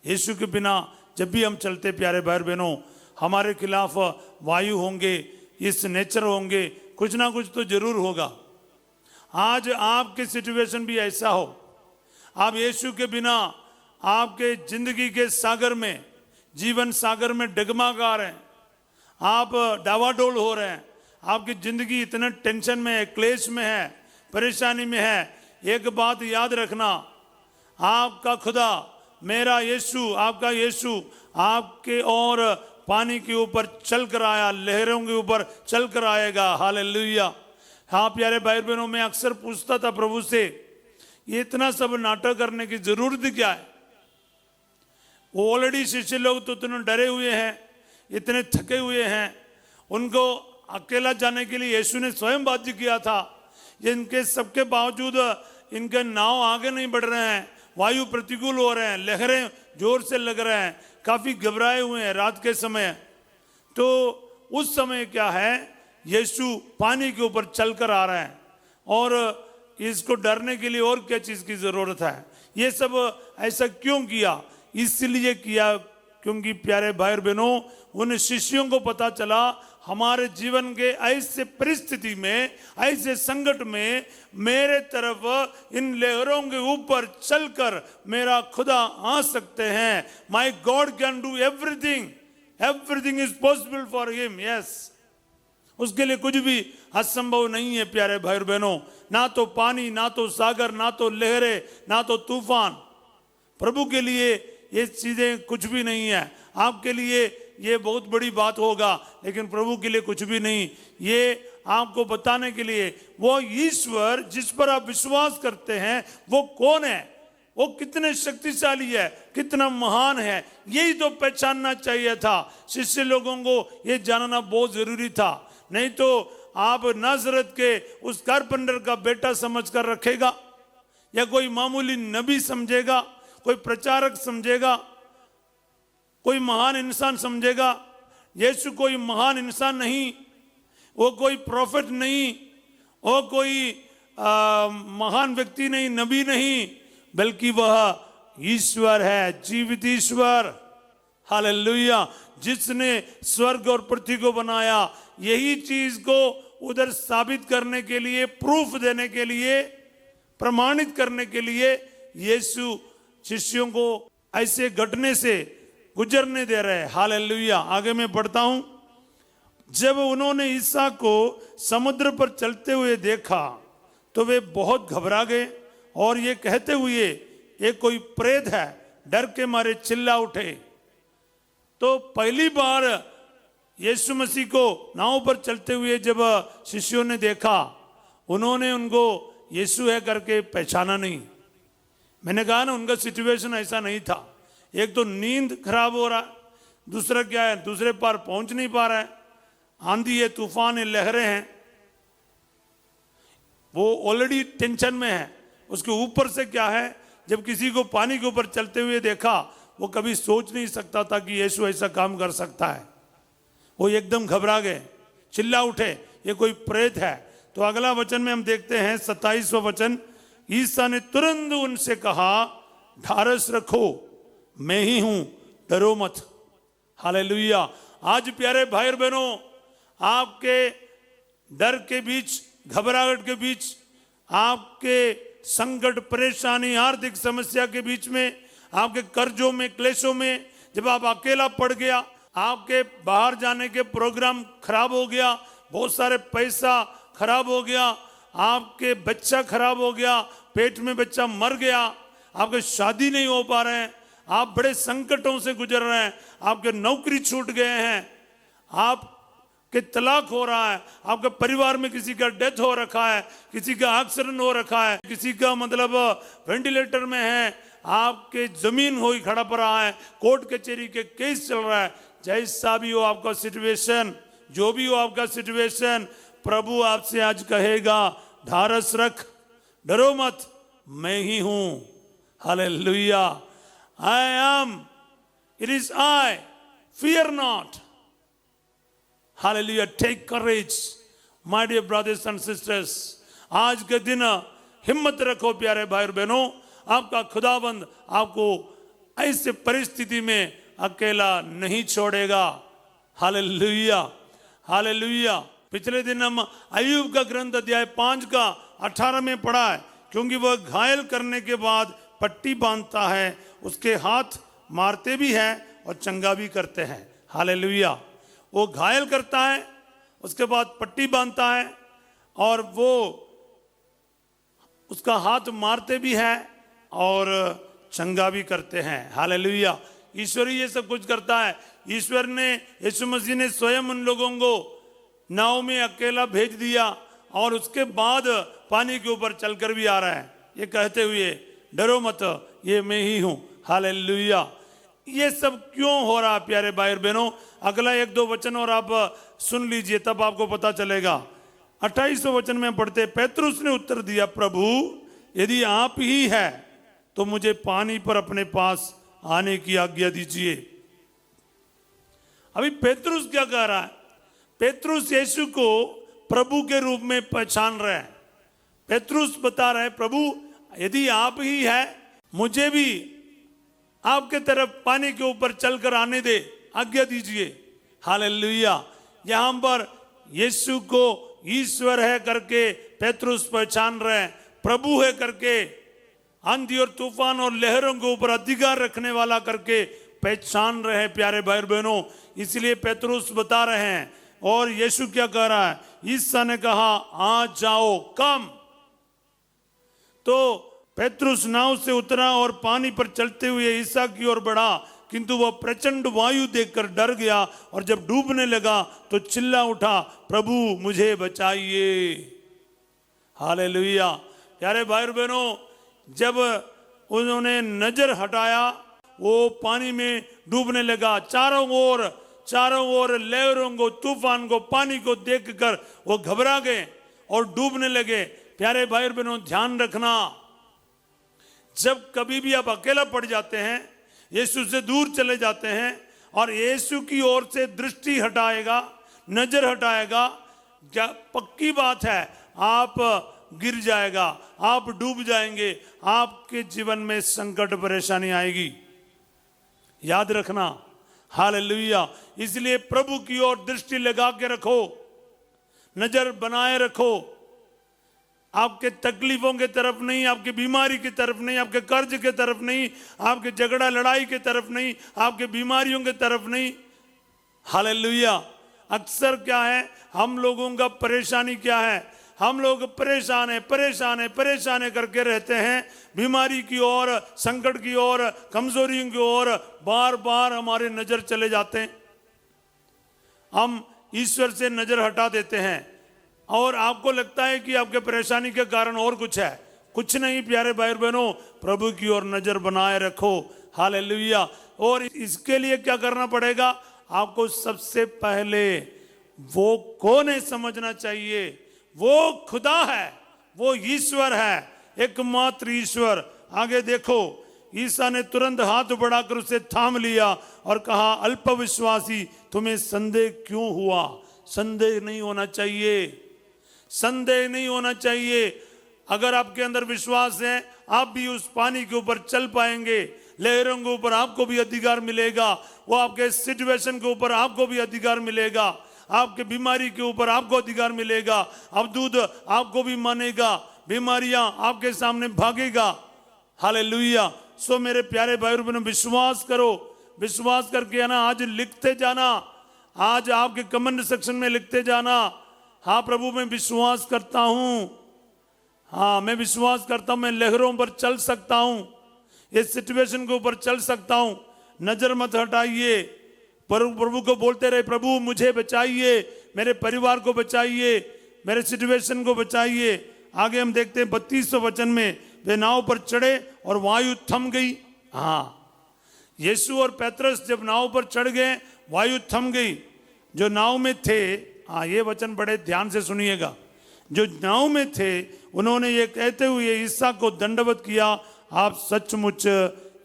यीशु के बिना जब भी हम चलते प्यारे भाई बहनों, हमारे खिलाफ वायु होंगे, इस नेचर होंगे, कुछ ना कुछ तो जरूर होगा। आज आपके सिचुएशन भी ऐसा हो, आप यीशु के बिना आपके जिंदगी के सागर में, जीवन सागर में डगमगा रहे हैं, आप डावाडोल हो रहे हैं, आपकी जिंदगी इतने टेंशन में है, क्लेश में है, परेशानी में है, एक बात याद रखना, आपका खुदा, मेरा यीशु, आपका यीशु आपके और पानी के ऊपर चल कर आया, लहरों के ऊपर चल कर आएगा। हालेलुया। हाँ प्यारे भाई बहनों, मैं अक्सर पूछता था प्रभु से, ये इतना सब नाटक करने की जरूरत क्या है? वो ऑलरेडी शिष्य लोग तो इतने डरे हुए हैं, इतने थके हुए हैं, उनको अकेला जाने के लिए यीशु ने स्वयं बाध्य किया था। इनके सबके बावजूद इनके नाव आगे नहीं बढ़ रहे हैं, वायु प्रतिकूल हो रहे हैं, लहरें जोर से लग रहे हैं, काफी घबराए हुए हैं रात के समय। तो उस समय क्या है, यीशु पानी के ऊपर चलकर आ रहे हैं, और इसको डरने के लिए और क्या चीज की जरूरत है? ये सब ऐसा क्यों किया? इसलिए किया क्योंकि प्यारे भाई और बहनों, उन शिष्यों को पता चला हमारे जीवन के ऐसे परिस्थिति में, ऐसे संकट में मेरे तरफ इन लहरों के ऊपर चलकर मेरा खुदा आ सकते हैं। My God can do everything, everything is possible for him. Yes, उसके लिए कुछ भी असंभव नहीं है प्यारे भाई और बहनों। ना तो पानी, ना तो सागर, ना तो लहरें, ना तो तूफान। प्रभु के लिए ये चीजें कुछ भी नहीं है। आपके लिए ये बहुत बड़ी बात होगा, लेकिन प्रभु के लिए कुछ भी नहीं। ये आपको बताने के लिए वो ईश्वर जिस पर आप विश्वास करते हैं वो कौन है, वो कितने शक्तिशाली है, कितना महान है, यही तो पहचानना चाहिए था। शिष्य लोगों को ये जानना बहुत जरूरी था। नहीं तो आप नाज़रेत के उस कारपेंटर का बेटा समझकर रखेगा, या कोई मामूली नबी समझेगा, कोई प्रचारक समझेगा, कोई महान इंसान समझेगा। यीशु कोई महान इंसान नहीं, वो कोई प्रॉफिट नहीं, वो कोई महान व्यक्ति नहीं, नबी नहीं, बल्कि वह ईश्वर है, जीवित ईश्वर। हालेलुया। जिसने स्वर्ग और पृथ्वी को बनाया, यही चीज को उधर साबित करने के लिए, प्रूफ देने के लिए, प्रमाणित करने के लिए यीशु शिष्यों को ऐसे घटने से गुजरने दे रहे हैं। हालेलुया। आगे मैं पढ़ता हूं। जब उन्होंने ईसा को समुद्र पर चलते हुए देखा तो वे बहुत घबरा गए और ये कहते हुए ये कोई प्रेत है, डर के मारे चिल्ला उठे। तो पहली बार यीशु मसीह को नाव पर चलते हुए जब शिष्यों ने देखा, उन्होंने उनको यीशु है करके पहचाना नहीं। मैंने कहा ना, उनका सिचुएशन ऐसा नहीं था। एक तो नींद खराब हो रहा है, दूसरा क्या है, दूसरे पार पहुंच नहीं पा रहा है, आंधी है, तूफान है, लहरें हैं, वो ऑलरेडी टेंशन में है। उसके ऊपर से क्या है, जब किसी को पानी के ऊपर चलते हुए देखा, वो कभी सोच नहीं सकता था कि यीशु ऐसा काम कर सकता है। वो एकदम घबरा गए, चिल्ला उठे, ये कोई प्रेत है। तो अगला वचन में हम देखते हैं 27वां वचन। ईसा ने तुरंत उनसे कहा, ढारस रखो, मैं ही हूं, डरो मत। हालेलुया। आज प्यारे भाई और बहनों, आपके डर के बीच, घबराहट के बीच, आपके संकट, परेशानी, आर्थिक समस्या के बीच में, आपके कर्जों में, क्लेशों में, जब आप अकेला पड़ गया, आपके बाहर जाने के प्रोग्राम खराब हो गया, बहुत सारे पैसा खराब हो गया, आपके बच्चा खराब हो गया, पेट में बच्चा मर गया, आपके शादी नहीं हो पा रहे हैं, आप बड़े संकटों से गुजर रहे हैं, आपके नौकरी छूट गए हैं, आपके तलाक हो रहा है, आपके परिवार में किसी का डेथ हो रखा है, किसी का एक्सीडेंट हो रखा है, किसी का मतलब वेंटिलेटर में है, आपके जमीन हो खड़ा पड़ा है, कोर्ट कचहरी के केस चल रहा है। जैसा भी हो आपका सिचुएशन, जो भी हो आपका सिचुएशन, प्रभु आपसे आज कहेगा, ढारस रख, डरो मत, मैं ही हूं। Hallelujah. I am, it is I, fear not. Hallelujah. Take courage, my dear brothers and sisters. आज के दिन हिम्मत रखो प्यारे भाई और बहनों, आपका खुदाबंद आपको ऐसे परिस्थिति में अकेला नहीं छोड़ेगा। Hallelujah, hallelujah. पिछले दिन हम अय्यूब का ग्रंथ अध्याय 5 का 18 में पढ़ा है, क्योंकि वह घायल करने के बाद पट्टी बांधता है, उसके हाथ मारते भी हैं और चंगा भी करते हैं। हालेलुया। वो घायल करता है, उसके बाद पट्टी बांधता है और वो उसका हाथ मारते भी हैं और चंगा भी करते हैं। हालेलुया। ईश्वर ही ये सब कुछ करता है। ईश्वर ने, यीशु मसीह ने स्वयं उन लोगों को नाव में अकेला भेज दिया और उसके बाद पानी के ऊपर चलकर भी आ रहा है, ये कहते हुए डरो मत, ये मैं ही हूं। हालेलुया। ये सब क्यों हो रहा है प्यारे भाई और बहनों? अगला 1-2 वचन और आप सुन लीजिए, तब आपको पता चलेगा। 28 वचन में पढ़ते, पेतरुस ने उत्तर दिया, प्रभु यदि आप ही है तो मुझे पानी पर अपने पास आने की आज्ञा दीजिए। अभी पेतरुस क्या कह रहा है? पेतरुस यीशु को प्रभु के रूप में पहचान रहे हैं। पेतरुस बता रहे हैं, प्रभु यदि आप ही है, मुझे भी आपके तरफ पानी के ऊपर चलकर आने दे, आज्ञा दीजिए। हालेलुया। यहां पर यीशु को ईश्वर है करके पेतरुस पहचान रहे हैं, प्रभु है करके, आंधी और तूफान और लहरों के ऊपर अधिकार रखने वाला करके पहचान रहे हैं प्यारे भाई बहनों। इसलिए पेतरुस बता रहे हैं। और यीशु क्या कह रहा है? ईसा ने कहा आ जाओ, कम। तो पेतरुस नाव से उतरा और पानी पर चलते हुए ईसा की ओर बढ़ा, किंतु वह प्रचंड वायु देखकर डर गया और जब डूबने लगा तो चिल्ला उठा, प्रभु मुझे बचाइए। हालेलुया। प्यारे भाई बहनों, जब उन्होंने नजर हटाया, वो पानी में डूबने लगा। चारों ओर लहरों को, तूफान को, पानी को देखकर वो घबरा गए और डूबने लगे। प्यारे भाई बहनों, ध्यान रखना, जब कभी भी आप अकेला पड़ जाते हैं, यीशु से दूर चले जाते हैं और यीशु की ओर से दृष्टि हटाएगा, नजर हटाएगा, पक्की बात है आप गिर जाएगा, आप डूब जाएंगे, आपके जीवन में संकट परेशानी आएगी। याद रखना। हालेलुया। इसलिए प्रभु की ओर दृष्टि लगा के रखो, नजर बनाए रखो। आपके तकलीफों के तरफ नहीं, आपकी बीमारी की तरफ नहीं, आपके कर्ज के तरफ नहीं, आपके झगड़ा लड़ाई के तरफ नहीं, आपके बीमारियों के तरफ नहीं। हालेलुया। अक्सर क्या है, हम लोगों का परेशानी क्या है? हम लोग परेशान है करके रहते हैं। बीमारी की ओर, संकट की ओर, कमजोरियों की ओर बार बार हमारे नजर चले जाते हैं। हम ईश्वर से नजर हटा देते हैं और आपको लगता है कि आपके परेशानी के कारण और कुछ है। कुछ नहीं प्यारे भाई बहनों, प्रभु की ओर नजर बनाए रखो। हालेलुया। और इसके लिए क्या करना पड़ेगा? आपको सबसे पहले वो कौन है समझना चाहिए। वो खुदा है, वो ईश्वर है, एकमात्र ईश्वर। आगे देखो, ईसा ने तुरंत हाथ बढ़ाकर उसे थाम लिया और कहा, अल्पविश्वासी, तुम्हें संदेह क्यों हुआ? संदेह नहीं होना चाहिए, संदेह नहीं होना चाहिए। अगर आपके अंदर विश्वास है, आप भी उस पानी के ऊपर चल पाएंगे। लहरों के ऊपर आपको भी अधिकार मिलेगा, वो आपके सिचुएशन के ऊपर आपको भी अधिकार मिलेगा, आपके बीमारी के ऊपर आपको अधिकार मिलेगा, अवधूत आपको भी मानेगा, बीमारियां आपके सामने भागेगा। हालेलुया। सो मेरे प्यारे भाई बहनों, विश्वास करो। विश्वास करके है ना, आज लिखते जाना, आज आपके कमेंट सेक्शन में लिखते जाना, हाँ प्रभु मैं विश्वास करता हूं, हाँ मैं विश्वास करता हूं, मैं लहरों पर चल सकता हूं, इस सिचुएशन के ऊपर चल सकता हूं। नजर मत हटाइए, प्रभु को बोलते रहे, प्रभु मुझे बचाइए, मेरे परिवार को बचाइए, मेरे सिचुएशन को बचाइए। आगे हम देखते हैं 32 वचन में, वे नाव पर चढ़े और वायु थम गई। हाँ, यीशु और पेत्रस जब नाव पर चढ़ गए, वायु थम गई। जो नाव में थे, हाँ ये वचन बड़े ध्यान से सुनिएगा, जो नाव में थे उन्होंने ये कहते हुए ईसा को दंडवत किया, आप सचमुच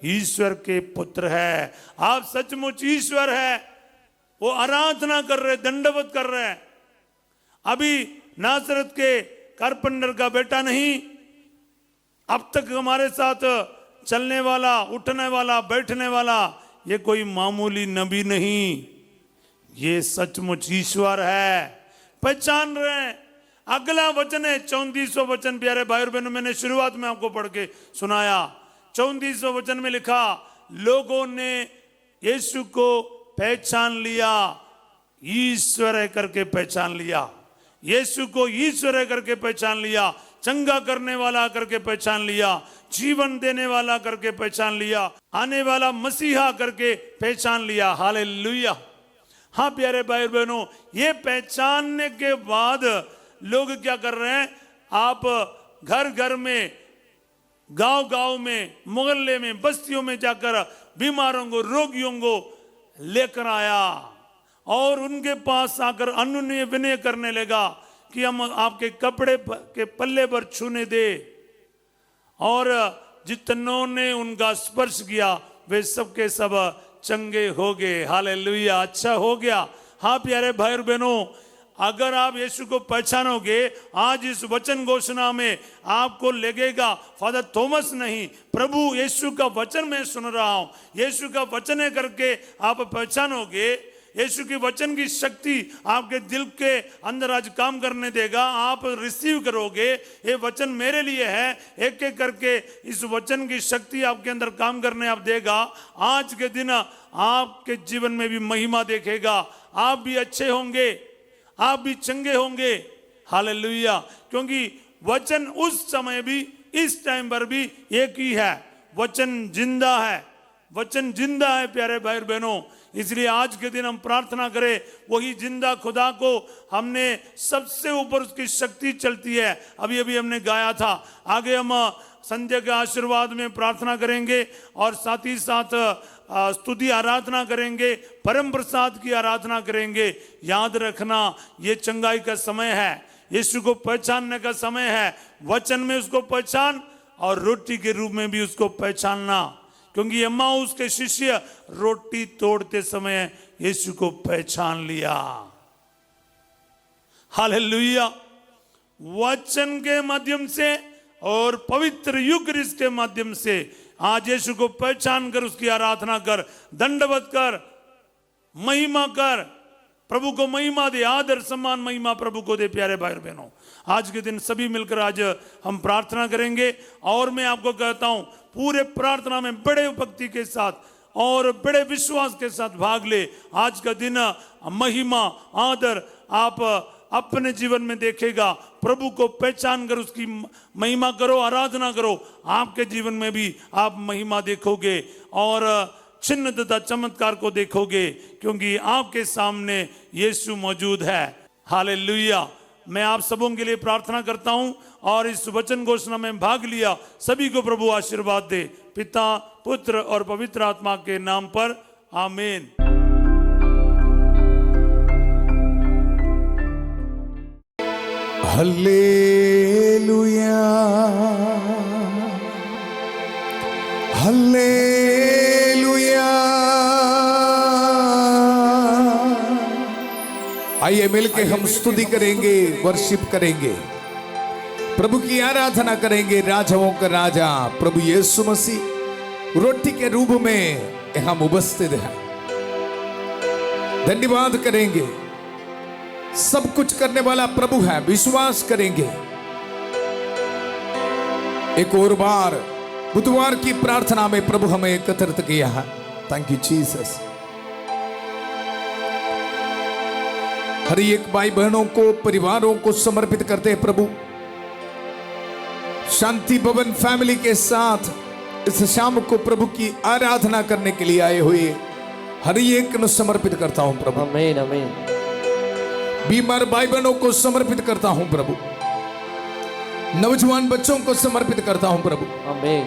ईश्वर के पुत्र है, आप सचमुच ईश्वर है। वो आराधना कर रहे, दंडवत कर रहे हैं। अभी नासरत के कारपेंटर का बेटा नहीं, अब तक हमारे साथ चलने वाला, उठने वाला, बैठने वाला, ये कोई मामूली नबी नहीं, ये सचमुच ईश्वर है। पहचान रहे हैं। अगला वचन है 34वां वचन। प्यारे भाई और बहनों, मैंने शुरुआत में आपको पढ़ के सुनाया, 34वें वचन में लिखा, लोगों ने यीशु को पहचान लिया, ईश्वर है करके पहचान लिया, यीशु को ईश्वर है करके पहचान लिया, चंगा करने वाला करके पहचान लिया, जीवन देने वाला करके पहचान लिया, आने वाला मसीहा करके पहचान लिया। हालेलुया। हाँ प्यारे भाई बहनों, ये पहचानने के बाद लोग क्या कर रहे हैं, आप घर घर में, गांव गांव में, मोहल्ले में, बस्तियों में जाकर बीमारों को, रोगियों को लेकर आया और उनके पास आकर अनुनय विनय करने लगा कि हम आपके कपड़े के पल्ले पर छूने दे, और जितनों ने उनका स्पर्श किया वे सब के सब चंगे हो गए। हालेलुया। अच्छा हो गया। हाँ प्यारे भाई और बहनों, अगर आप यीशु को पहचानोगे, आज इस वचन घोषणा में आपको लगेगा फादर थॉमस नहीं, प्रभु यीशु का वचन मैं सुन रहा हूं, यीशु का वचन है करके आप पहचानोगे, यीशु की वचन की शक्ति आपके दिल के अंदर आज काम करने देगा, आप रिसीव करोगे, ये वचन मेरे लिए है, एक एक करके इस वचन की शक्ति आपके अंदर काम करने आप देगा। आज के दिन आपके जीवन में भी महिमा देखेगा, आप भी अच्छे होंगे, आप भी चंगे होंगे। हालेलुया। क्योंकि वचन उस समय भी, इस टाइम पर भी एक ही है, वचन जिंदा है, वचन जिंदा है प्यारे भाई बहनों। इसलिए आज के दिन हम प्रार्थना करें, वही जिंदा खुदा को, हमने सबसे ऊपर उसकी शक्ति चलती है, अभी अभी हमने गाया था। आगे हम संध्या के आशीर्वाद में प्रार्थना करेंगे और साथ ही साथ स्तुति आराधना करेंगे, परम प्रसाद की आराधना करेंगे। याद रखना, ये चंगाई का समय है, यीशु को पहचानने का समय है, वचन में उसको पहचान और रोटी के रूप में भी उसको पहचानना, क्योंकि एम्माउस के शिष्य रोटी तोड़ते समय यीशु को पहचान लिया। हालेलुया। वचन के माध्यम से और पवित्र युक्रिस्ट के माध्यम से आज यीशु को पहचान कर उसकी आराधना कर, दंडवत कर, महिमा कर, प्रभु को महिमा दे, आदर सम्मान महिमा प्रभु को दे। प्यारे भाई बहनों, आज के दिन सभी मिलकर आज हम प्रार्थना करेंगे और मैं आपको कहता हूं, पूरे प्रार्थना में बड़े भक्ति के साथ और बड़े विश्वास के साथ भाग ले। आज का दिन महिमा, आदर आप अपने जीवन में देखेगा, प्रभु को पहचान कर उसकी महिमा करो, आराधना करो, आपके जीवन में भी आप महिमा देखोगे और चिन्ह तथा चमत्कार को देखोगे, क्योंकि आपके सामने यीशु मौजूद है। हालेलुया। मैं आप सबों के लिए प्रार्थना करता हूं और इस वचन घोषणा में भाग लिया सभी को प्रभु आशीर्वाद दे, पिता, पुत्र और पवित्र आत्मा के नाम पर, आमीन। Hallelujah, hallelujah. आइए मिलके हम स्तुति करेंगे, वर्शिप करेंगे, प्रभु की आराधना करेंगे। राजाओं का राजा प्रभु यीशु मसीह रोटी के रूप में हम उपस्थित हैं। धन्यवाद करेंगे, सब कुछ करने वाला प्रभु है, विश्वास करेंगे। एक और बार बुधवार की प्रार्थना में प्रभु हमें एकत्रित किया है। Thank you Jesus. हर एक भाई बहनों को, परिवारों को समर्पित करते हैं प्रभु। शांति भवन फैमिली के साथ इस शाम को प्रभु की आराधना करने के लिए आए हुए हर एक को समर्पित करता हूं प्रभु। आमीन, आमीन। बीमार भाई बहनों को समर्पित करता हूं प्रभु, नौजवान बच्चों को समर्पित करता हूं प्रभु। आमीन।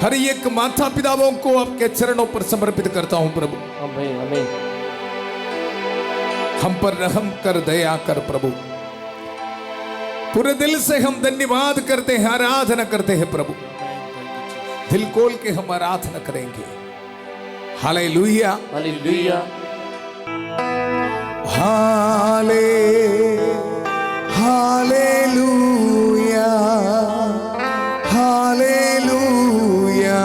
हर एक माता पिताओं को आपके चरणों पर समर्पित करता हूं प्रभु। आमीन, आमीन। हम पर रहम कर, दया कर प्रभु। पूरे दिल से हम धन्यवाद करते हैं, आराधना करते हैं प्रभु। दिल खोल के हम आराधना करेंगे। Hallelujah, hallelujah, halle hallelujah, hallelujah,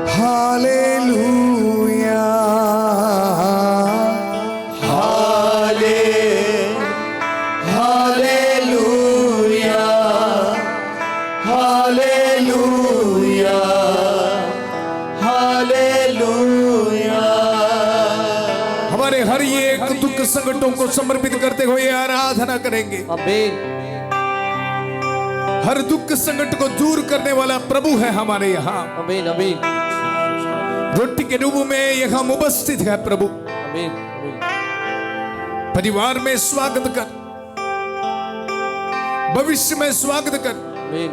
hallelujah, halle hallelujah, hallelujah. हमारे हर एक दुख संकटों को समर्पित करते हुए आराधना करेंगे। आमीन हर दुख संकट को दूर करने वाला प्रभु है हमारे यहाँ। आमीन आमीन रोटी के रूप में यहाँ उपस्थित है प्रभु। आमीन आमीन परिवार में स्वागत कर, भविष्य में स्वागत कर, आमीन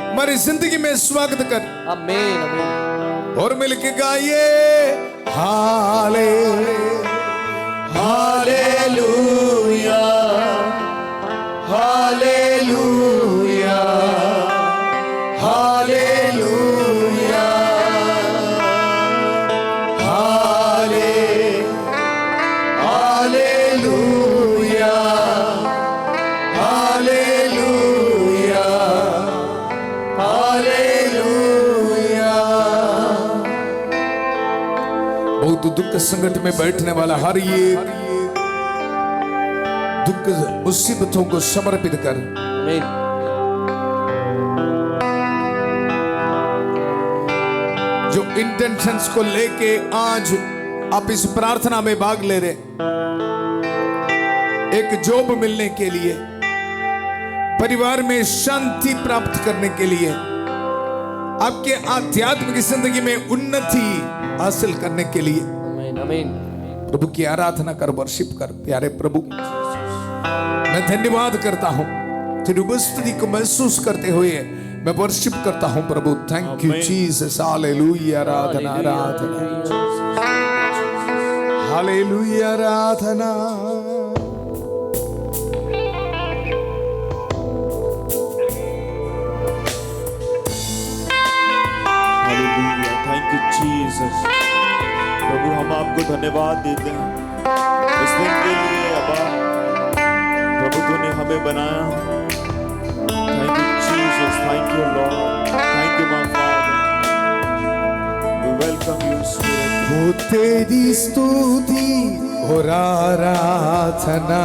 हमारी जिंदगी में स्वागत कर। आमीन आमीन और मिलके गाइए हाले hallelujah hallelujah hallelujah halle hallelujah hallelujah hallelujah. बहुत दुख संकट में बैठने वाला हर ये दुख मुसीबतों को समर्पित कर। आमीन जो इंटेंशंस को लेके आज आप इस प्रार्थना में भाग ले रहे, एक जॉब मिलने के लिए, परिवार में शांति प्राप्त करने के लिए, आपके आध्यात्मिक जिंदगी में उन्नति हासिल करने के लिए आमीन आमीन प्रभु की आराधना कर, वर्शिप कर। प्यारे प्रभु, मैं धन्यवाद करता हूं तेरी उपस्थिति को महसूस करते हुए मैं वर्शिप करता हूं प्रभु। थैंक यू जीसस, हालेलुया, आराधना आराधना, हालेलुया, आराधना। Hallelujah, thank you Jesus. प्रभु हम आपको धन्यवाद देते हैं इस दिन के लिए। अब्बा प्रभु तूने हमें बनाया। Thank you Jesus, thank you lord, thank you my father. We welcome you spirit. वो तेरी स्तुति और आराधना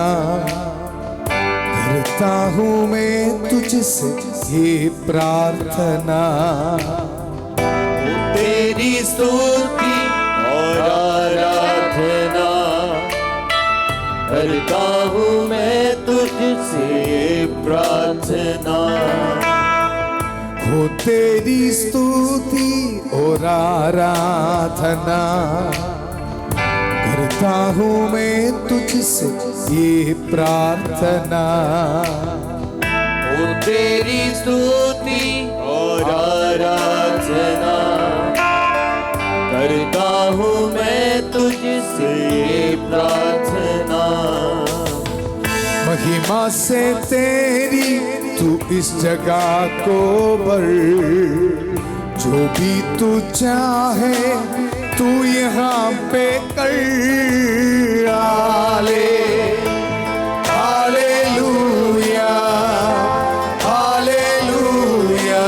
करता हूँ मैं तुझसे ये प्रार्थना। तेरी स्तुति और आराधना करता हूँ मैं तुझसे प्रार्थना। हो तेरी स्तुति और आराधना करता हूँ मैं तुझसे ये प्रार्थना। ओ तेरी स्तुति और आराधना करता हूँ मैं तुझसे प्रार्थना। महिमा से तेरी तू इस जगह को भर, जो भी तू चाहे तू यहाँ पे कर। हाले हालेलुया हालेलुया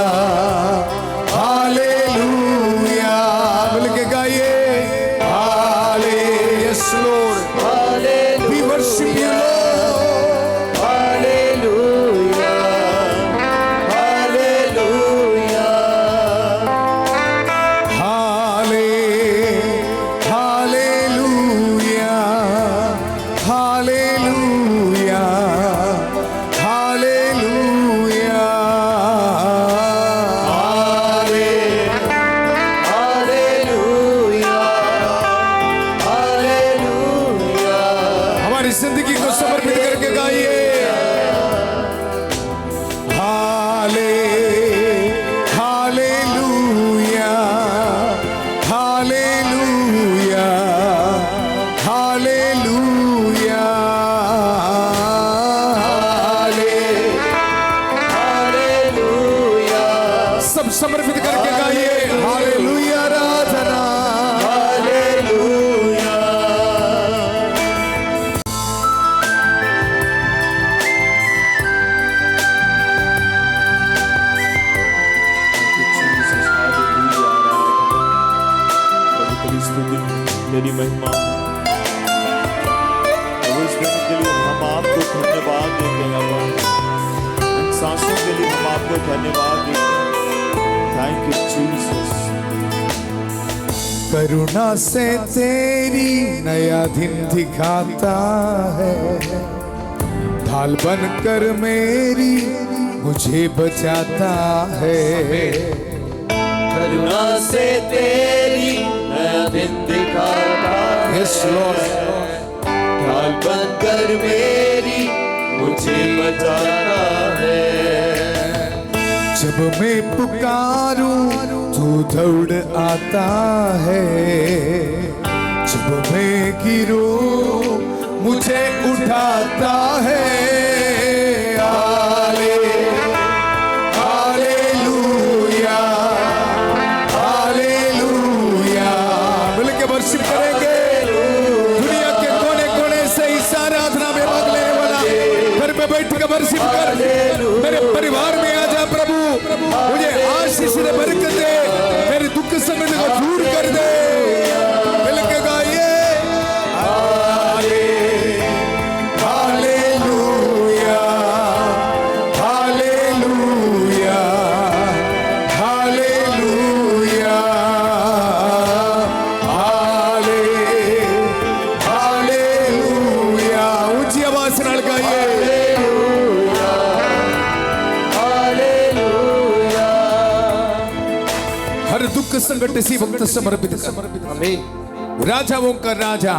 हालेलुया। मिलके गाइए halle, yes lord, we worship you lord. Hallelujah hallelujah halle hallelujah hallelujah hallelujah hallelujah hallelujah. हमारी जिंदगी को समर्पित करके गाइए हाले हालेलुया हालेलुया हालेलुया हालेलुया सब समर्पित करके गाइए हालेलुया, आराधना। हालेलुया। तेरी महिमा प्रभु, इस दिन के लिए हम आपको धन्यवाद देते हैं। इन सांसों के लिए हम आपको धन्यवाद देते हैं। Thank you Jesus. करुणा से तेरी नया दिन दिखाता है, ढाल बनकर मेरी मुझे बचाता है। करुणा से तेरी नया दिन दिखाता है, यस लॉर्ड, ढाल बनकर मेरी मुझे बचाता है। जब मैं पुकारूं तू दौड़ आता है, जब मैं गिरूं मुझे उठाता है। हालेलुया, हालेलुया, मिलके वर्शिप करेंगे। दुनिया के कोने कोने से इस आराधना में भाग लेने वाला घर पे बैठ कर वर्शिप कर, मेरे परिवार में आ जा प्रभु, मुझे आशीष दे, बरकत दे, मेरे दुख समझ को दूर कर दे। मिलके गाइए हालेलुया, हालेलुया, हालेलुया, हालेलुया। ऊंची आवाज से गाइए हर दुख संकट इसी वक्त समर्पित कर। आमीन, राजाओं का राजा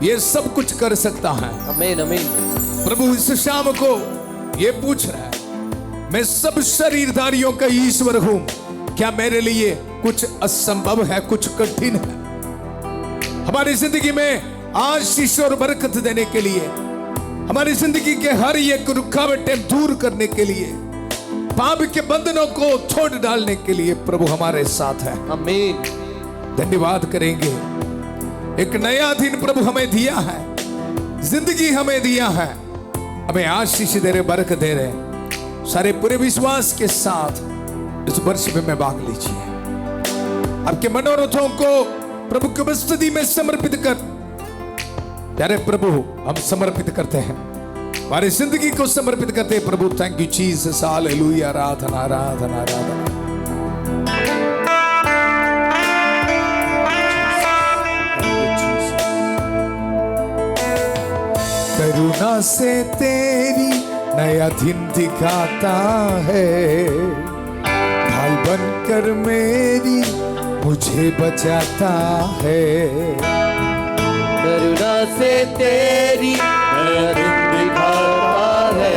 ये सब कुछ कर सकता है। आमीन, आमीन। प्रभु इस शाम को ये पूछ रहा है, मैं सब शरीरधारियों का ईश्वर हूं, क्या मेरे लिए कुछ असंभव है, कुछ कठिन है? हमारी जिंदगी में आशीष और बरकत देने के लिए, हमारी जिंदगी के हर एक रुकावटें दूर करने के लिए, पाप के बंधनों को छोड़ डालने के लिए प्रभु हमारे साथ है। आमीन। धन्यवाद करेंगे। एक नया दिन प्रभु हमें दिया है, जिंदगी हमें दिया है, हमें आशीष दे रहे, बरकत दे रहे। सारे पूरे विश्वास के साथ इस वर्षिप में भाग लीजिए। आपके मनोरथों को प्रभु की उपस्थिति में समर्पित कर, प्यारे प्रभु हम समर्पित करते हैं, हमारी जिंदगी को समर्पित करते हैं प्रभु। थैंक यू जीसस, हालेलुया, आराधना, आराधना, आराधना। करुणा से तेरी नया दिन दिखाता है, ढाल बनकर मेरी मुझे बचाता है। करुणा से तेरी नया दिन दिखाता है,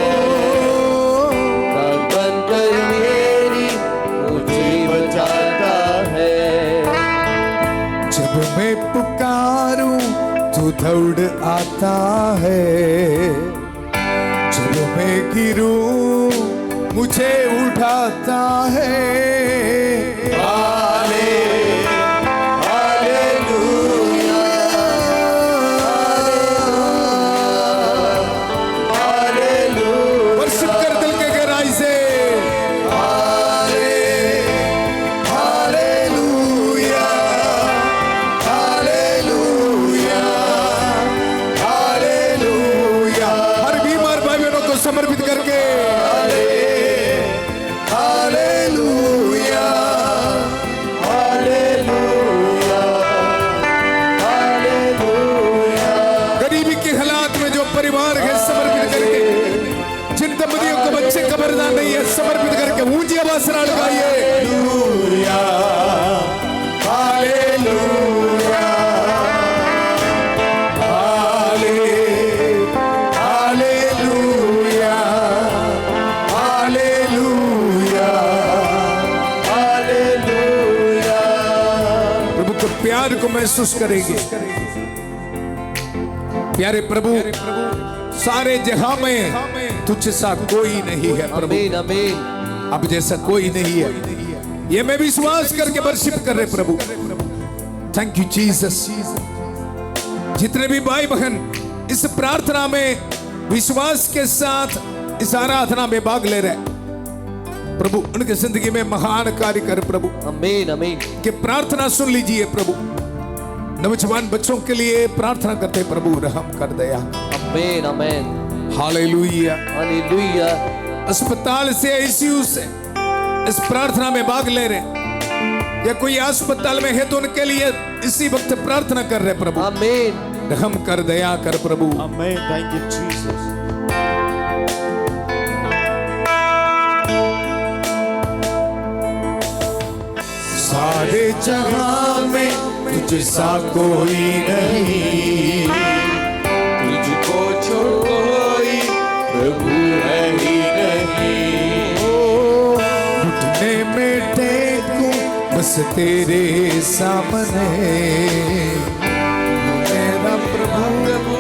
ढाल बनकर मेरी मुझे बचाता है। जब मैं पुकारूं तू दौड़ आता है, जब मैं गिरूं मुझे उठाता है। वर्शिप कर दिल के गहराई से। Hallelujah, hallelujah, hallelujah. हर बीमार भाई बहनों को समर्पित करके हालेलुया, हालेलुया, हालेलुया। गरीबी के हालात में जो परिवार है समर्पित करके, जिन दंपतियों को बच्चे खबरदार नहीं है समर्पित करके ऊंची आवाज से गाइए hallelujah, hallelujah, hallelujah, hallelujah, hallelujah. प्रभु के प्यार को महसूस करेंगे। प्यारे प्रभु, सारे जहां में तुझ सा कोई नहीं है प्रभु, आमीन, आमीन। अब जैसा कोई नहीं है, ये मैं विश्वास करके वर्शिप कर रहे प्रभु। Thank you Jesus. जितने भी भाई बहन इस प्रार्थना में विश्वास के साथ इस आराधना में भाग ले रहे प्रभु, उनके जिंदगी में महान कार्य कर प्रभु। आमीन, आमीन। कि प्रार्थना सुन लीजिए प्रभु। नौजवान बच्चों के लिए प्रार्थना करते प्रभु, रहम कर दया। आमीन, आमीन। हालेलुया। हालेलुया। अस्पताल से, आईसीयू से इस प्रार्थना में भाग ले रहे या कोई अस्पताल में है तो उनके लिए इसी वक्त प्रार्थना कर रहे प्रभु। आमीन। रहम कर, दया कर प्रभु। Amen. Thank you, Jesus. सारे जहां में तुझसा कोई नहीं, तुझको छोड़ कोई प्रभु है ही नहीं। घुटने में टेकूं बस तेरे सामने, मेरा प्रभु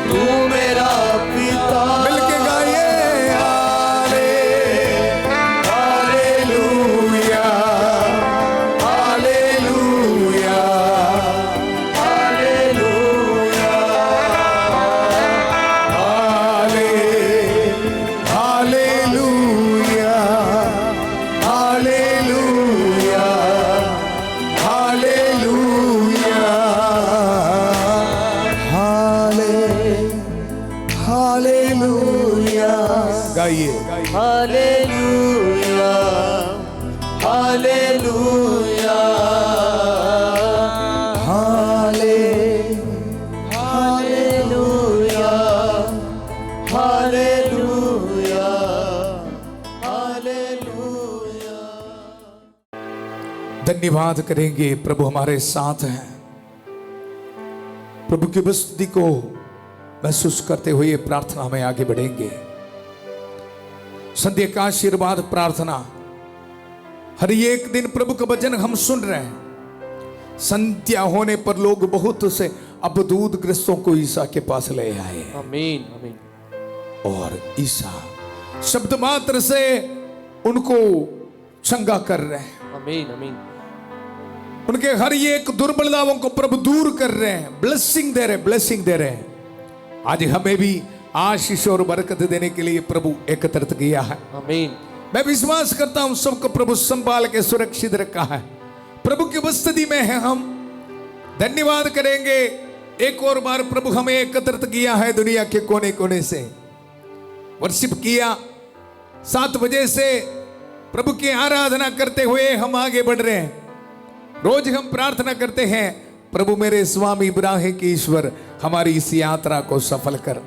तू मेरा पिता। मिलके गाइए hallelujah, hallelujah, hallelujah, hallelujah, hallelujah, hallelujah, hallelujah. गाइए hallelujah, hallelujah, hallelujah, hallelujah, hallelujah. धन्यवाद करेंगे प्रभु हमारे साथ हैं। प्रभु की उपस्थिति को महसूस करते हुए प्रार्थना में आगे बढ़ेंगे। संध्या का आशीर्वाद प्रार्थना, हर एक दिन प्रभु का वचन हम सुन रहे हैं। संध्या होने पर लोग बहुत से अबदूत ग्रस्तों को ईसा के पास ले आए आमीन, आमीन। और ईसा शब्द मात्र से उनको चंगा कर रहे हैं। आमीन, आमीन। उनके हर एक दुर्बलताओं को प्रभु दूर कर रहे हैं, ब्लेसिंग दे रहे, ब्लेसिंग दे रहे हैं। आज हमें भी आशीष और बरकत देने के लिए प्रभु एकत्रित किया है। आमीन। मैं विश्वास करता हूं सबको प्रभु संभाल के सुरक्षित रखा है। प्रभु की उपस्थिति में है, हम धन्यवाद करेंगे। एक और बार प्रभु हमें एकत्रित किया है दुनिया के कोने कोने से, वर्शिप किया। 7 बजे से प्रभु की आराधना करते हुए हम आगे बढ़ रहे हैं। रोज हम प्रार्थना करते हैं, प्रभु मेरे स्वामी इब्राहिम की ईश्वर हमारी इस यात्रा को सफल कर।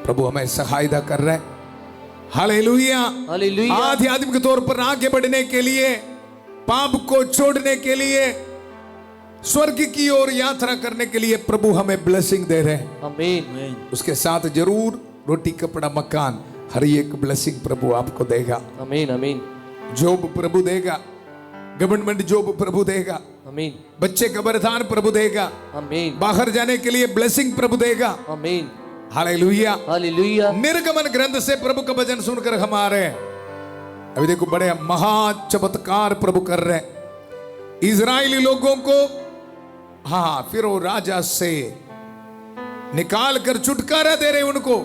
प्रभु हमें सहायता कर रहे हैं। Hallelujah, hallelujah. आध्यात्मिक तौर पर आगे बढ़ने के लिए, पाप को छोड़ने के लिए, स्वर्ग की ओर यात्रा करने के लिए प्रभु हमें ब्लेसिंग दे रहे हैं। आमीन। उसके साथ जरूर रोटी, कपड़ा, मकान, हर एक ब्लेसिंग प्रभु आपको देगा। आमीन, आमीन। जॉब प्रभु देगा, गवर्नमेंट जॉब प्रभु देगा, आमीन, बच्चे का वरदान प्रभु देगा, आमीन, बाहर जाने के लिए ब्लेसिंग प्रभु देगा। आमीन। Hallelujah, hallelujah. निर्गमन ग्रंथ से प्रभु का वचन सुनकर हम आ रहे हैं। अभी देखो बड़े महा चमत्कार प्रभु कर रहे हैं इजरायली लोगों को। हाँ, फिर वो राजा से निकाल कर छुटकारा दे रहे उनको।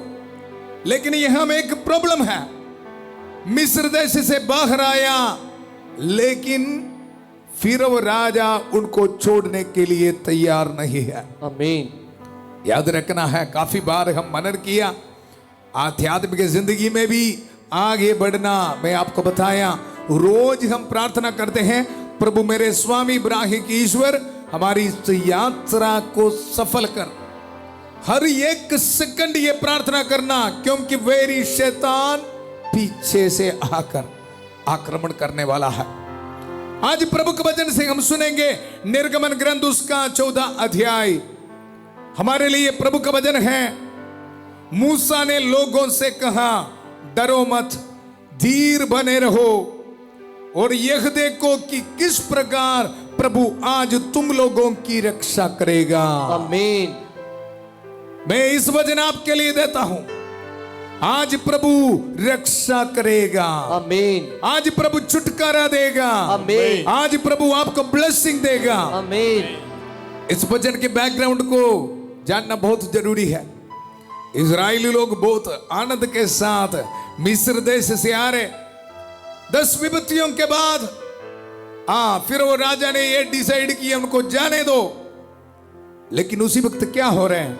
लेकिन यहां में एक प्रॉब्लम है, मिस्र देश से बाहर आया, लेकिन फिर वो राजा उनको छोड़ने के लिए तैयार नहीं है। आमीन। याद रखना है, काफी बार हम मनन किया, आध्यात्मिक जिंदगी में भी आगे बढ़ना। मैं आपको बताया, रोज हम प्रार्थना करते हैं, प्रभु मेरे स्वामी इब्राहिम की ईश्वर हमारी इस यात्रा को सफल कर। हर एक सेकंड ये प्रार्थना करना, क्योंकि वैरी शैतान पीछे से आकर आक्रमण करने वाला है। आज प्रभु के वचन से हम सुनेंगे निर्गमन ग्रंथ उसका 14 अध्याय। हमारे लिए प्रभु का वचन है, मूसा ने लोगों से कहा, डरो मत, धीर बने रहो और यह देखो कि किस प्रकार प्रभु आज तुम लोगों की रक्षा करेगा। आमीन। मैं इस वचन आपके लिए देता हूं, आज प्रभु रक्षा करेगा। आमीन। आज प्रभु छुटकारा देगा। आमीन। आज प्रभु आपको ब्लेसिंग देगा। आमीन। इस वचन के बैकग्राउंड को जानना बहुत जरूरी है। इजरायली लोग बहुत आनंद के साथ मिस्र देश से आ रहे। 10 विपत्तियों के बाद फिर वो राजा ने ये डिसाइड किया उनको जाने दो। लेकिन उसी वक्त क्या हो रहे हैं,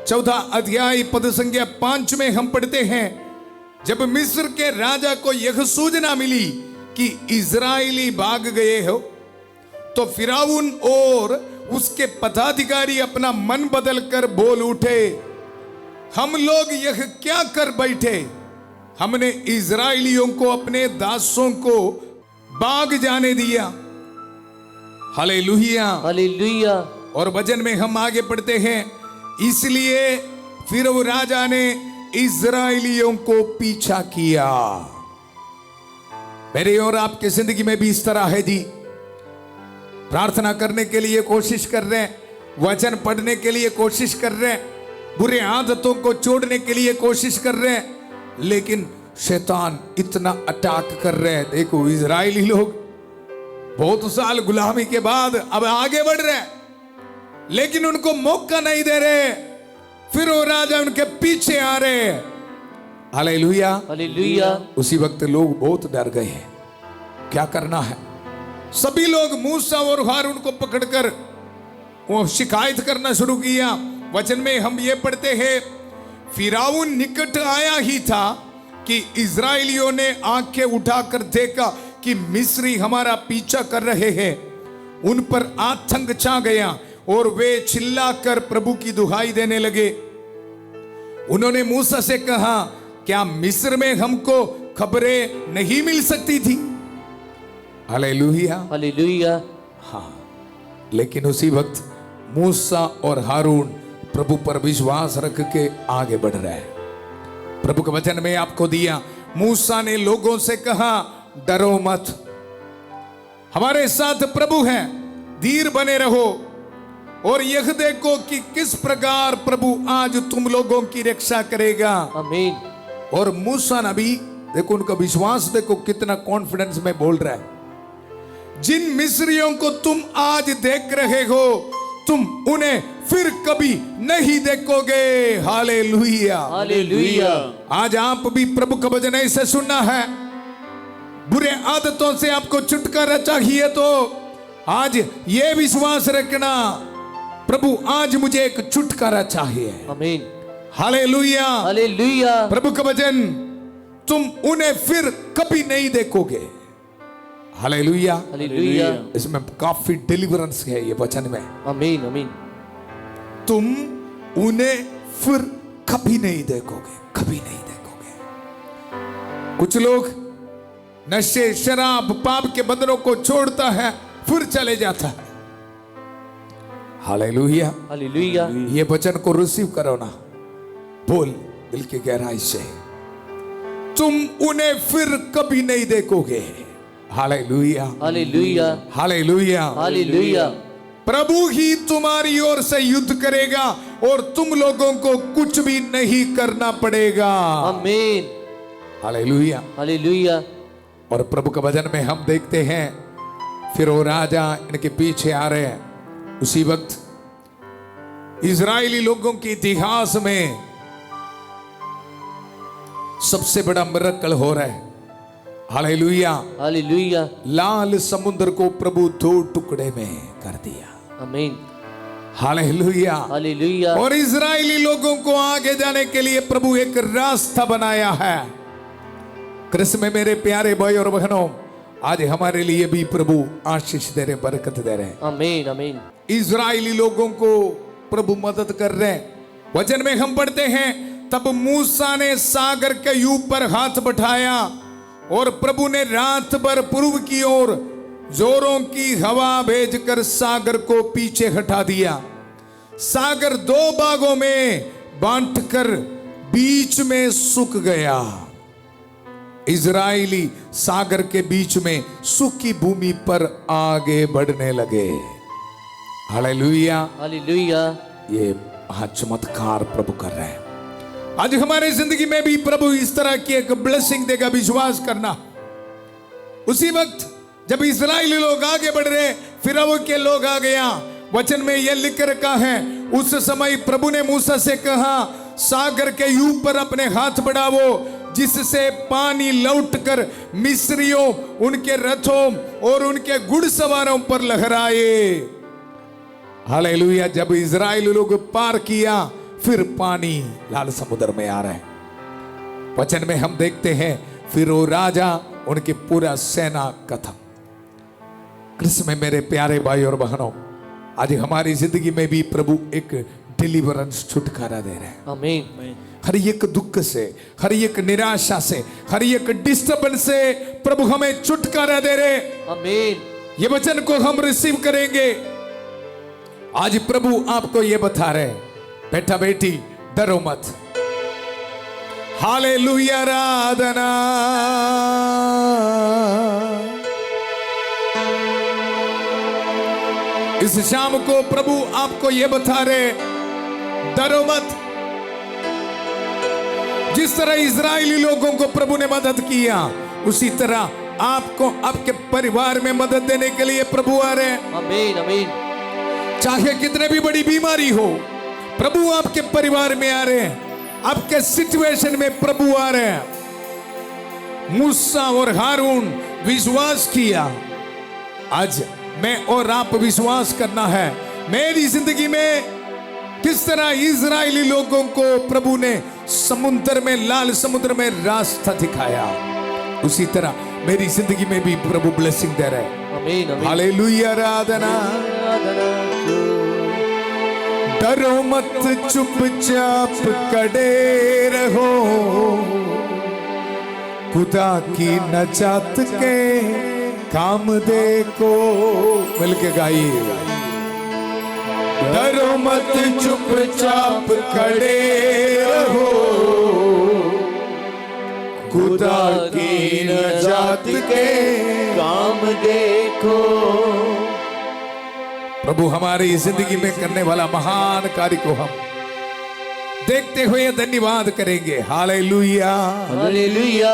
14 अध्याय पद संख्या 5 में हम पढ़ते हैं, जब मिस्र के राजा को यह सूचना मिली कि इजरायली भाग गए हो, तो फिराउन और उसके पदाधिकारी अपना मन बदलकर बोल उठे, हम लोग यह क्या कर बैठे, हमने इजरायलियों को अपने दासों को भाग जाने दिया। Hallelujah, hallelujah. और वचन में हम आगे पढ़ते हैं, इसलिए फिर वो राजा ने इजरायलियों को पीछा किया। मेरे और आपके जिंदगी में भी इस तरह है जी, प्रार्थना करने के लिए कोशिश कर रहे हैं, वचन पढ़ने के लिए कोशिश कर रहे हैं, बुरे आदतों को छोड़ने के लिए कोशिश कर रहे हैं, लेकिन शैतान इतना अटैक कर रहे हैं। देखो इजरायली लोग बहुत साल गुलामी के बाद अब आगे बढ़ रहे हैं, लेकिन उनको मौका नहीं दे रहे, फिर वो राजा उनके पीछे आ रहे हैं। Hallelujah, hallelujah. उसी वक्त लोग बहुत डर गए हैं, क्या करना है। सभी लोग मूसा और हारून को पकड़कर वो शिकायत करना शुरू किया। वचन में हम ये पढ़ते हैं, फिराउन निकट आया ही था कि इजरायलियों ने आंखें उठाकर देखा कि मिस्री हमारा पीछा कर रहे हैं। उन पर आतंक छा गया और वे चिल्लाकर प्रभु की दुहाई देने लगे। उन्होंने मूसा से कहा, क्या मिस्र में हमको खबरें नहीं मिल सकती थी। Hallelujah, hallelujah. हाँ, लेकिन उसी वक्त मूसा और हारून प्रभु पर विश्वास रख के आगे बढ़ रहे हैं। प्रभु के वचन में आपको दिया, मूसा ने लोगों से कहा, डरो मत, हमारे साथ प्रभु हैं, धीर बने रहो और यह देखो कि किस प्रकार प्रभु आज तुम लोगों की रक्षा करेगा। आमीन। और मूसा नबी देखो, उनका विश्वास देखो कितना कॉन्फिडेंस में बोल रहा है, जिन मिस्रियों को तुम आज देख रहे हो, तुम उन्हें फिर कभी नहीं देखोगे। Hallelujah, hallelujah. आज आप भी प्रभु का वचन ऐसे सुनना है, बुरे आदतों से आपको छुटकारा चाहिए तो आज ये विश्वास रखना, प्रभु आज मुझे एक छुटकारा चाहिए। आमीन। Hallelujah, hallelujah. प्रभु का वचन, तुम उन्हें फिर कभी नहीं देखोगे। Hallelujah, hallelujah. इसमें काफी डिलीवरेंस है ये वचन में। आमीन, आमीन। तुम उन्हें फिर कभी नहीं देखोगे, कभी नहीं देखोगे। कुछ लोग नशे, शराब, पाप के बंधनों को छोड़ता है, फिर चले जाता है। Hallelujah, hallelujah. ये वचन को रिसीव करो ना, बोल दिल की गहराई से, तुम उन्हें फिर कभी नहीं देखोगे। Hallelujah, hallelujah. Hallelujah, hallelujah. प्रभु ही तुम्हारी ओर से युद्ध करेगा और तुम लोगों को कुछ भी नहीं करना पड़ेगा। आमीन। हालेलुया। हालेलुया। और प्रभु के वचन में हम देखते हैं, फिर वो राजा इनके पीछे आ रहे हैं। उसी वक्त इजरायली लोगों के इतिहास में सबसे बड़ा मिरेकल हो रहा है। Hallelujah, hallelujah. लाल समुद्र को प्रभु 2 टुकड़े में कर दिया। आमीन। Hallelujah, hallelujah. और इजरायली लोगों को आगे जाने के लिए प्रभु एक रास्ता बनाया है। कृष्ण में मेरे प्यारे भाई और बहनों, आज हमारे लिए भी प्रभु आशीष दे रहे, बरकत दे रहे हैं। आमीन, आमीन। इजरायली लोगों को प्रभु मदद कर रहे हैं। वचन में हम पढ़ते हैं, तब मूसा ने सागर के ऊपर हाथ बढ़ाया और प्रभु ने रात भर पूर्व की ओर जोरों की हवा भेजकर सागर को पीछे हटा दिया। सागर 2 भागों में बांटकर बीच में सूख गया। इजरायली सागर के बीच में सूखी भूमि पर आगे बढ़ने लगे। Hallelujah, hallelujah. ये चमत्कार प्रभु कर रहे हैं। आज हमारे जिंदगी में भी प्रभु इस तरह की एक ब्लेसिंग देगा, विश्वास करना। उसी वक्त जब इस्राएली लोग आगे बढ़ रहे, फिरौन के लोग आ गया। वचन में यह लिख रखा है, उस समय प्रभु ने मूसा से कहा, सागर के ऊपर अपने हाथ बढ़ाओ, जिससे पानी लौटकर मिस्रियों, उनके रथों और उनके घुड़सवारों पर लहराए। हालेलुया। जब इजराइल लोग पार किया, फिर पानी लाल समुद्र में आ रहा है। वचन में हम देखते हैं, फिर वो राजा उनकी पूरा सेना खत्म। कृष्ण में मेरे प्यारे भाई और बहनों, आज हमारी जिंदगी में भी प्रभु एक डिलीवरेंस, छुटकारा दे रहे हैं। आमीन। हर एक दुख से, हर एक निराशा से, हर एक डिस्टर्बेंस से प्रभु हमें छुटकारा दे रहे। आमीन। ये वचन को हम रिसीव करेंगे। आज प्रभु आपको ये बता रहे, बेटा बेटी डरो मत। हालेलुया, आराधना। इस शाम को प्रभु आपको ये बता रहे, डरो मत। जिस तरह इजरायली लोगों को प्रभु ने मदद किया, उसी तरह आपको आपके परिवार में मदद देने के लिए प्रभु आ रहे हैं। आमीन। आमीन। चाहे कितने भी बड़ी बीमारी हो, प्रभु आपके परिवार में आ रहे हैं। आपके सिचुएशन में प्रभु आ रहे हैं। मूसा और हारून विश्वास किया, आज मैं और आप विश्वास करना है। मेरी जिंदगी में किस तरह इजरायली लोगों को प्रभु ने समुद्र में, लाल समुद्र में रास्ता दिखाया, उसी तरह मेरी जिंदगी में भी प्रभु ब्लेसिंग दे रहे हैं। आमीन। आमीन। हालेलुया, आराधना। डरो मत, चुपचाप खड़े रहो, खुदा की नजात के काम देखो। मिलके गाइए, डरो मत, चुपचाप खड़े रहो, खुदा की नजात के काम देखो। प्रभु हमारी जिंदगी में करने वाला महान कार्य को हम देखते हुए धन्यवाद करेंगे। Hallelujah, hallelujah,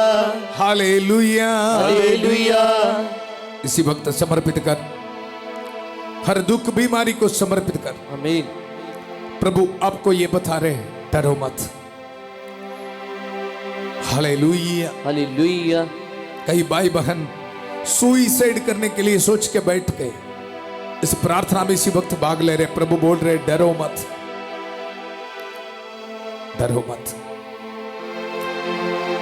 hallelujah, hallelujah. इसी वक्त समर्पित कर, हर दुख बीमारी को समर्पित कर। आमीन। प्रभु आपको ये बता रहे, डरो मत। हालेलुया। हालेलुया। कई भाई बहन सुइसाइड करने के लिए सोच के बैठ गए। इस प्रार्थना में इसी वक्त भाग ले रहे। प्रभु बोल रहे, डरो मत, डरो मत,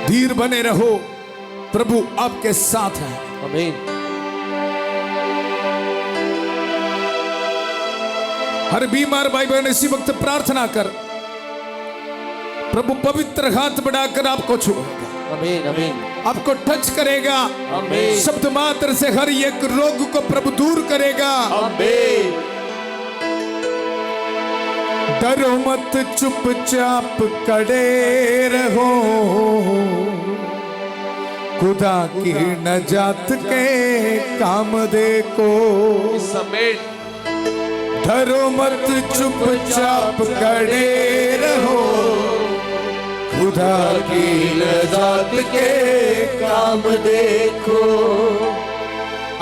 धीर बने रहो, प्रभु आपके साथ है। आमीन। हर बीमार भाई बहन इसी वक्त प्रार्थना कर, प्रभु पवित्र हाथ बढ़ाकर आपको छुएगा। आमीन। आमीन। आपको टच करेगा। आमीन। शब्द मात्र से हर एक रोग को प्रभु दूर करेगा। आमीन। डरो मत, चुपचाप खड़े रहो, खुदा की नजात के काम देखो। डरो मत, चुपचाप खड़े रहो, खुदा की नजात के काम देखो।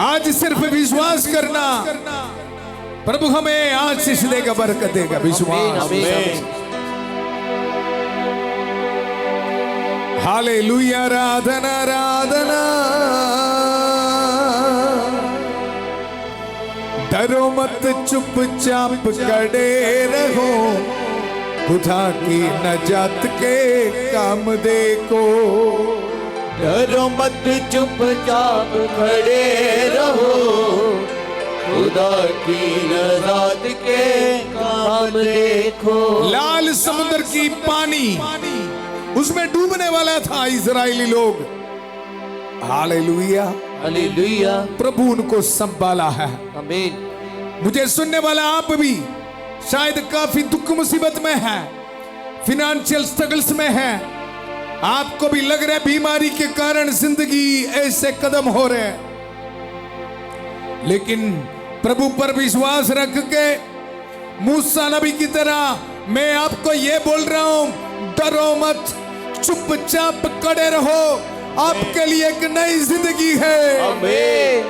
आज सिर्फ विश्वास करना, प्रभु हमें आशीष देगा, बरकत देगा। विश्वास। आमीन। हालेलुया, आराधना, आराधना। डरो मत, चुपचाप खड़े रहो, खुदा की नजात के काम देखो। डरो मत, चुपचाप खड़े रहो, खुदा की नजात के काम देखो। लाल समुद्र की पानी, उसमें डूबने वाला था इजरायली लोग। Hallelujah, hallelujah. प्रभु उनको संभाला है। आमीन। मुझे सुनने वाला आप भी शायद काफी दुख मुसीबत में है, फिनेंशियल स्ट्रगल्स में है। आपको भी लग रहा है बीमारी के कारण जिंदगी ऐसे कदम हो रहे हैं, लेकिन प्रभु पर विश्वास रख के मूसा नबी की तरह मैं आपको ये बोल रहा हूं, डरो मत, चुपचाप खड़े रहो। आपके लिए एक नई जिंदगी है। आमीन।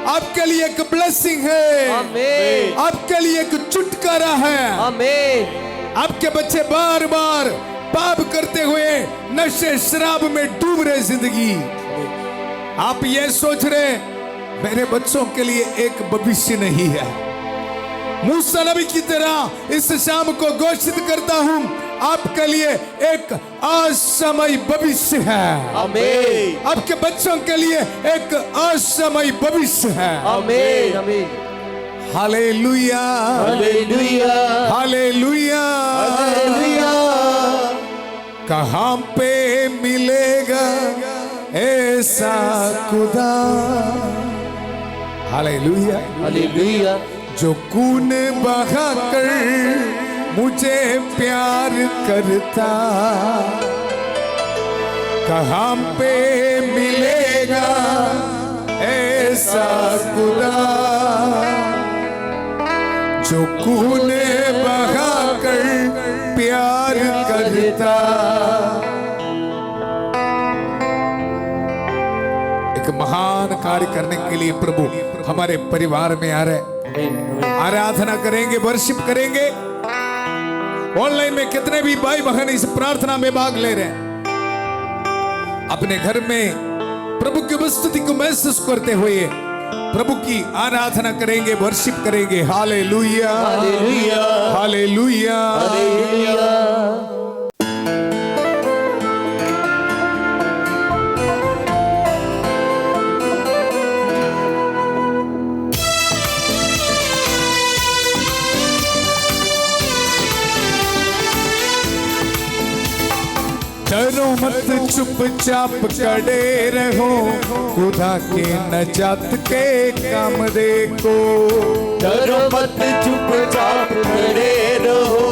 आपके लिए एक ब्लेसिंग है। आमीन। आपके लिए एक छुटकारा है। आमीन। आपके बच्चे बार बार पाप करते हुए नशे शराब में डूब रहे जिंदगी। आप ये सोच रहे मेरे बच्चों के लिए एक भविष्य नहीं है, मूसा नबी की तरह इस शाम को घोषित करता हूं, आपके लिए एक आशामय भविष्य है। आमीन आपके बच्चों के लिए एक आशामय भविष्य है। आमीन आमीन हालेलुया हालेलुया हालेलुया हालेलुया। कहां पे मिलेगा ऐसा खुदा, हालेलुया, हालेलुया जो खून बहाकर मुझे प्यार करता। कहां पे मिलेगा ऐसा खुदा, जो खून बहाकर प्यार करता। एक महान कार्य करने के लिए प्रभु हमारे परिवार में आ रहे, आराधना करेंगे, वर्शिप करेंगे। ऑनलाइन में कितने भी भाई बहन इस प्रार्थना में भाग ले रहे हैं, अपने घर में प्रभु की उपस्थिति को महसूस करते हुए प्रभु की आराधना करेंगे, वर्शिप करेंगे। Hallelujah hallelujah hallelujah hallelujah. डरो मत, चुपचाप खड़े रहो, खुदा के नजात के काम देखो। डरो मत, चुपचाप खड़े रहो,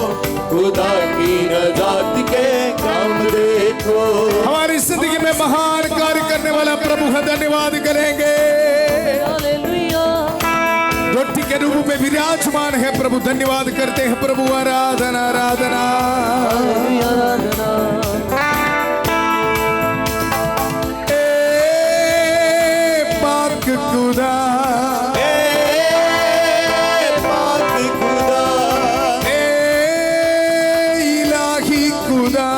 खुदा की नजात के काम देखो। हमारी जिंदगी में महान कार्य करने वाला प्रभु का धन्यवाद करेंगे। रोटी के रूप में विराजमान है प्रभु, धन्यवाद करते हैं प्रभु। आराधना आराधना खुदा, पाक खुदा, इलाही खुदा,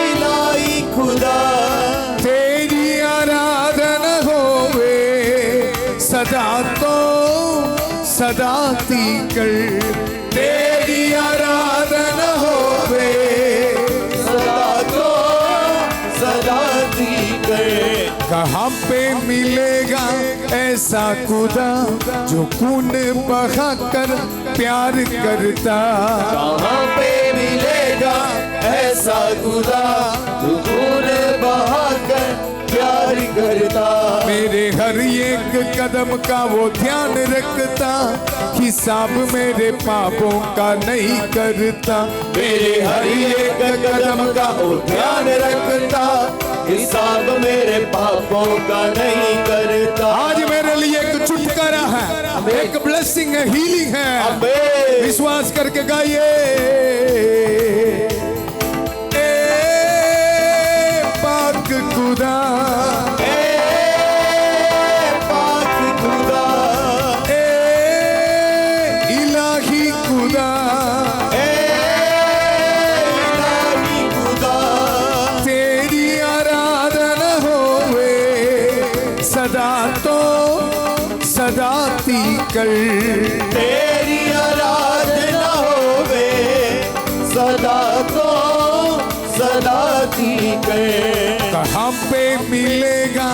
इलाही खुदा, तेरी आराधना होवे सदा तो सदा तीकर। तेरी आराधना होवे सदा तो सदा दीकर। कहां पे मिलेगा ऐसा खुदा, जो खून बहाकर प्यार करता। कहाँ पे मिलेगा ऐसा खुदा, जो खून बहाकर प्यार करता। मेरे हर एक कदम का वो ध्यान रखता, हिसाब मेरे पापों का नहीं करता। मेरे हर एक कदम का वो ध्यान रखता, हिसाब मेरे पापों का नहीं करता। आज मेरे लिए एक छुटकारा है, एक ब्लेसिंग है, हीलिंग है। आमीन। विश्वास करके गाइए। ए पाक खुदा, पाक खुदा, इलाही खुदा, इलाही खुदा, तेरी आराधना होवे सदा तो सदा तीकर। तेरी आराधना होवे सदा तो सदा दीकर। कहां पे मिलेगा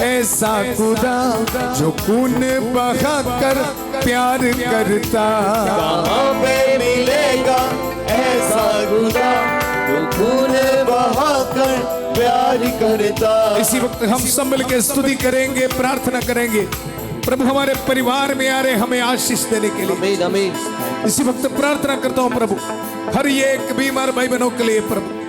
ऐसा खुदा, जो खून बहाकर प्यार करता। कहाँ पे मिलेगा ऐसा खुदा, जो खून बहाकर प्यार करता। इसी वक्त हम सब मिल के स्तुति करेंगे, प्रार्थना करेंगे। प्रभु हमारे परिवार में आ रहे हमें आशीष देने के लिए। आमीन आमीन। इसी वक्त प्रार्थना करता हूं प्रभु, हर एक बीमार भाई बहनों के लिए प्रभु।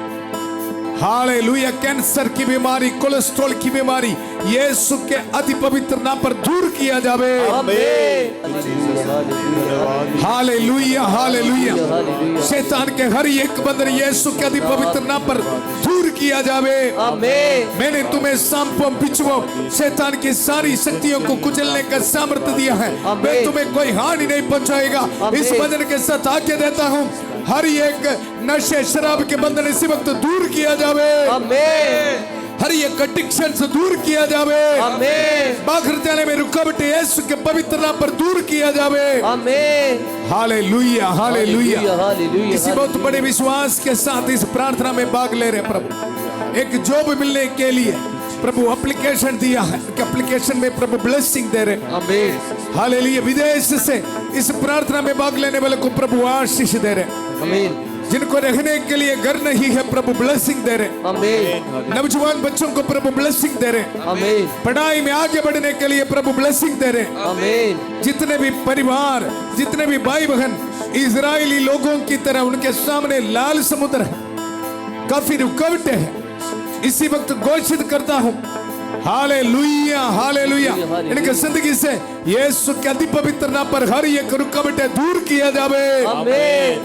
हालेलुया। कैंसर की बीमारी, कोलेस्ट्रॉल की बीमारी यीशु के अति पवित्र नाम पर दूर किया जावे। Hallelujah hallelujah. शैतान के हर एक बंधन यीशु के अति पवित्र नाम पर दूर किया जावे। आमीन। मैंने तुम्हें सांपों बिच्छुओं शैतान की सारी शक्तियों को कुचलने का सामर्थ्य दिया है, मैं तुम्हें कोई हानि नहीं पहुंचाएगा। इस बंधन के साथ आज्ञा देता हूं, हर एक नशे शराब के बंधन इसी वक्त दूर किया जावे। आमीन। हर एक एडिक्शन से दूर किया जावे। आमीन बाहर जाने में रुकावट यीशु के पवित्र नाम पर दूर किया जावे। आमीन हालेलुया हालेलुया। हालेलुया इसी बहुत बड़े विश्वास के साथ इस प्रार्थना में भाग ले रहे प्रभु। एक जॉब मिलने के लिए प्रभु एप्लीकेशन दिया है, एप्लीकेशन में प्रभु ब्लेसिंग दे रहे। आमीन हालेलुया। विदेश से इस प्रार्थना में भाग लेने वाले को प्रभु आशीष दे रहे। आमीन जिनको रहने के लिए घर नहीं है प्रभु ब्लेसिंग दे रहे। आमीन नौजवान बच्चों को प्रभु ब्लेसिंग दे रहे। आमीन पढ़ाई में आगे बढ़ने के लिए प्रभु ब्लेसिंग दे रहे। आमीन जितने भी परिवार, जितने भी भाई बहन इजरायली लोगों की तरह उनके सामने लाल समुद्र है, काफी रुकावटें हैं, इसी वक्त घोषित करता हूं हालेलुया हालेलुया। इनके जिंदगी से यीशु के अति पवित्र नाम पर हर एक रुकावटें दूर किया जावे। आमीन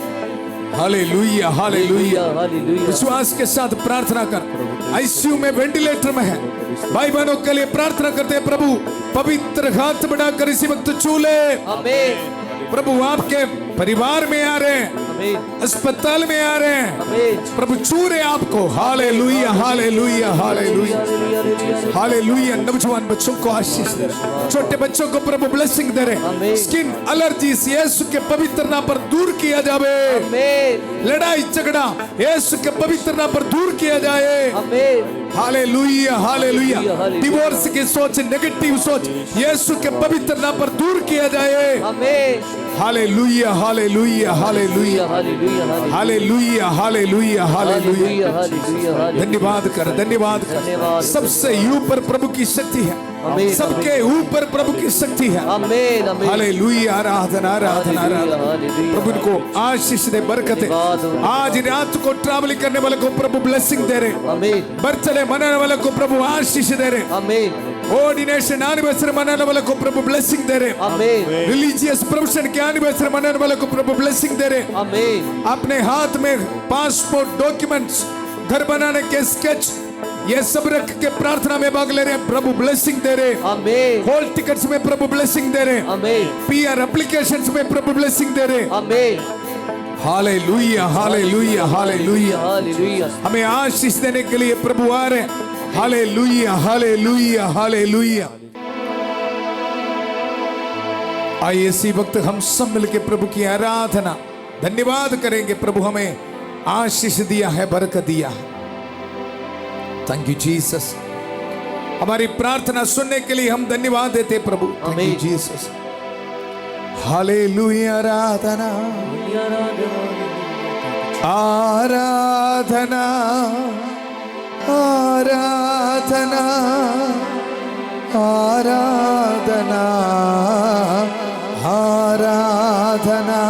हालेलुया हालेलुया। हालेलुया विश्वास के साथ प्रार्थना कर। आईसीयू में वेंटिलेटर में है भाई बहनों के लिए प्रार्थना करते हैं। प्रभु पवित्र हाथ बढ़ाकर इसी वक्त छू ले। आमीन प्रभु आपके परिवार में आ रहे हैं, आमीन अस्पताल में आ रहे हैं, आमीन प्रभु छू रहे आपको। Hallelujah hallelujah hallelujah hallelujah. नौजवान बच्चों को आशीष दे रहे, छोटे बच्चों को प्रभु ब्लेसिंग दे रहे। आमीन। स्किन एलर्जी यीशु के पवित्र नाम पर दूर किया जावे। आमीन लड़ाई झगड़ा यीशु के पवित्र नाम पर दूर किया जाए। आमीन हालेलुया हालेलुया। हालेलुया। डिवोर्स की सोच, नेगेटिव सोच यीशु के पवित्र नाम पर दूर किया जाए। आमीन hallelujah hallelujah hallelujah hallelujah hallelujah hallelujah hallelujah. Hallelujah धन्यवाद कर, धन्यवाद कर। धन्यवाद। सबसे ऊपर प्रभु की शक्ति है, आमीन। सबके ऊपर प्रभु की शक्ति है। आमीन आमीन हालेलुया आराधना आराधना आराधना। हालेलुया प्रभु इनको आशीष दे, बरकत है। आज रात को ट्रैवल करने वाले को प्रभु ब्लेसिंग दे रहे। आमीन बर्थडे मनाने वाले को प्रभु आशीष दे रहे। आमीन ऑर्डिनेशन एनिवर्सरी मनाने वाले को प्रभु ब्लेसिंग दे रहे। आमीन रिलीजियस प्रोफेशन के एनिवर्सरी मनाने वाले को प्रभु ब्लेसिंग दे रहे। आमीन अपने हाथ में पासपोर्ट डॉक्यूमेंट्स, घर बनाने के स्केच, ये सब रख के प्रार्थना में भाग ले रहे हैं। प्रभु ब्लेसिंग दे रहे। आमीन हॉल टिकट्स में प्रभु ब्लेसिंग दे रहे। आमीन पीआर एप्लीकेशंस में प्रभु ब्लेसिंग दे रहे। आमीन हालेलुया हालेलुया हालेलुया। हालेलुया हमें आशीष देने के लिए प्रभु आ रहे हैं। Hallelujah hallelujah hallelujah. आइए इसी वक्त हम सब मिलकर प्रभु की आराधना धन्यवाद करेंगे। प्रभु हमें आशीष दिया है, बरकत दिया है। Thank you Jesus. हमारी प्रार्थना सुनने के लिए हम धन्यवाद देते हैं प्रभु। थैंक यू आमीन। जीसस। हालेलुया आराधना आराधना आराधना आराधना आराधना।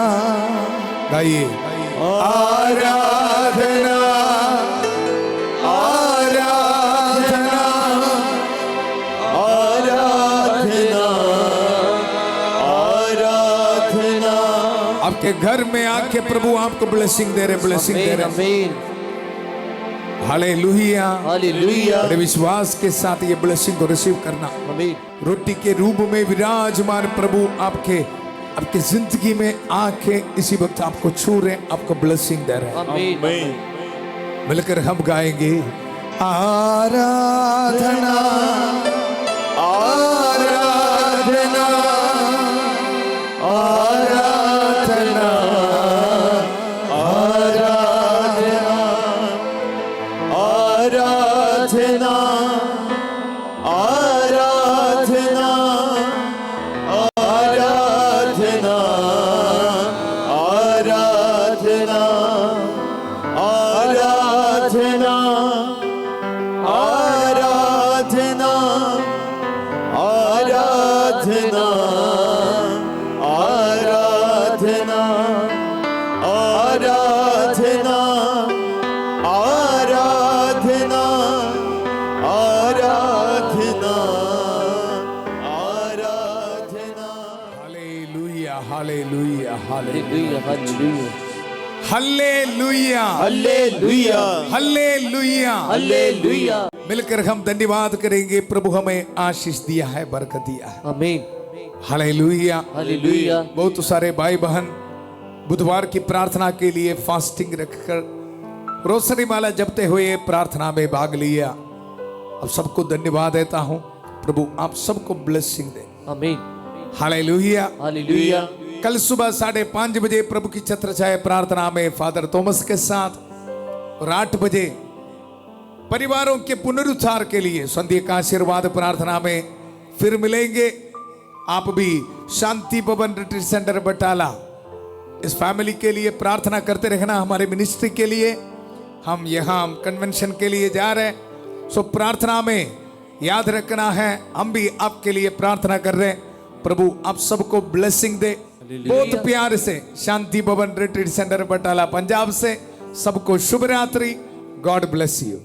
गाइए आराधना आराधना आराधना आराधना। आपके घर में आके प्रभु आपको ब्लेसिंग दे रहे, ब्लेसिंग दे रहे। आमीन हालेलुया हालेलुया बड़े विश्वास के साथ ये ब्लेसिंग को रिसीव करना। आमीन रोटी के रूप में विराजमान प्रभु आपके जिंदगी में आके इसी वक्त आपको छू रहे, आपको ब्लेसिंग दे रहे। आमीन आमीन। मिलकर हम गाएंगे आराधना आराधना आराधना आराधना आराधना आराधना आराधना आराधना आराधना आराधना आराधना आराधना आराधना आराधना आराधना। Hallelujah hallelujah hallelujah hallelujah hallelujah hallelujah hallelujah. Hallelujah. मिलकर हम धन्यवाद करेंगे। प्रभु हमें आशीष दिया है, बरकत दिया है। आमीन हालेलुया हालेलुया। बहुत सारे भाई बहन बुधवार की प्रार्थना के लिए फास्टिंग रखकर रोशनी माला जपते हुए प्रार्थना में भाग लिया। अब सबको धन्यवाद देता हूं। प्रभु आप सबको ब्लेसिंग दे। आमीन। हालेलुया। हालेलुया। कल सुबह 5:30 बजे प्रभु की छत्र छाया प्रार्थना में फादर थॉमस के साथ, और 8 बजे परिवारों के पुनरुद्धार के लिए संध्या का आशीर्वाद प्रार्थना में फिर मिलेंगे। आप भी शांति भवन रिट्रीट सेंटर बटाला इस फैमिली के लिए प्रार्थना करते रहना, हमारे मिनिस्ट्री के लिए। हम यहाँ कन्वेंशन के लिए जा रहे हैं, सो प्रार्थना में याद रखना है, हम भी आपके लिए प्रार्थना कर रहे हैं। प्रभु आप सबको ब्लेसिंग दे। बहुत प्यार से शांति भवन रिट्रीट सेंटर बटाला पंजाब से सबको शुभ रात्रि। God bless you.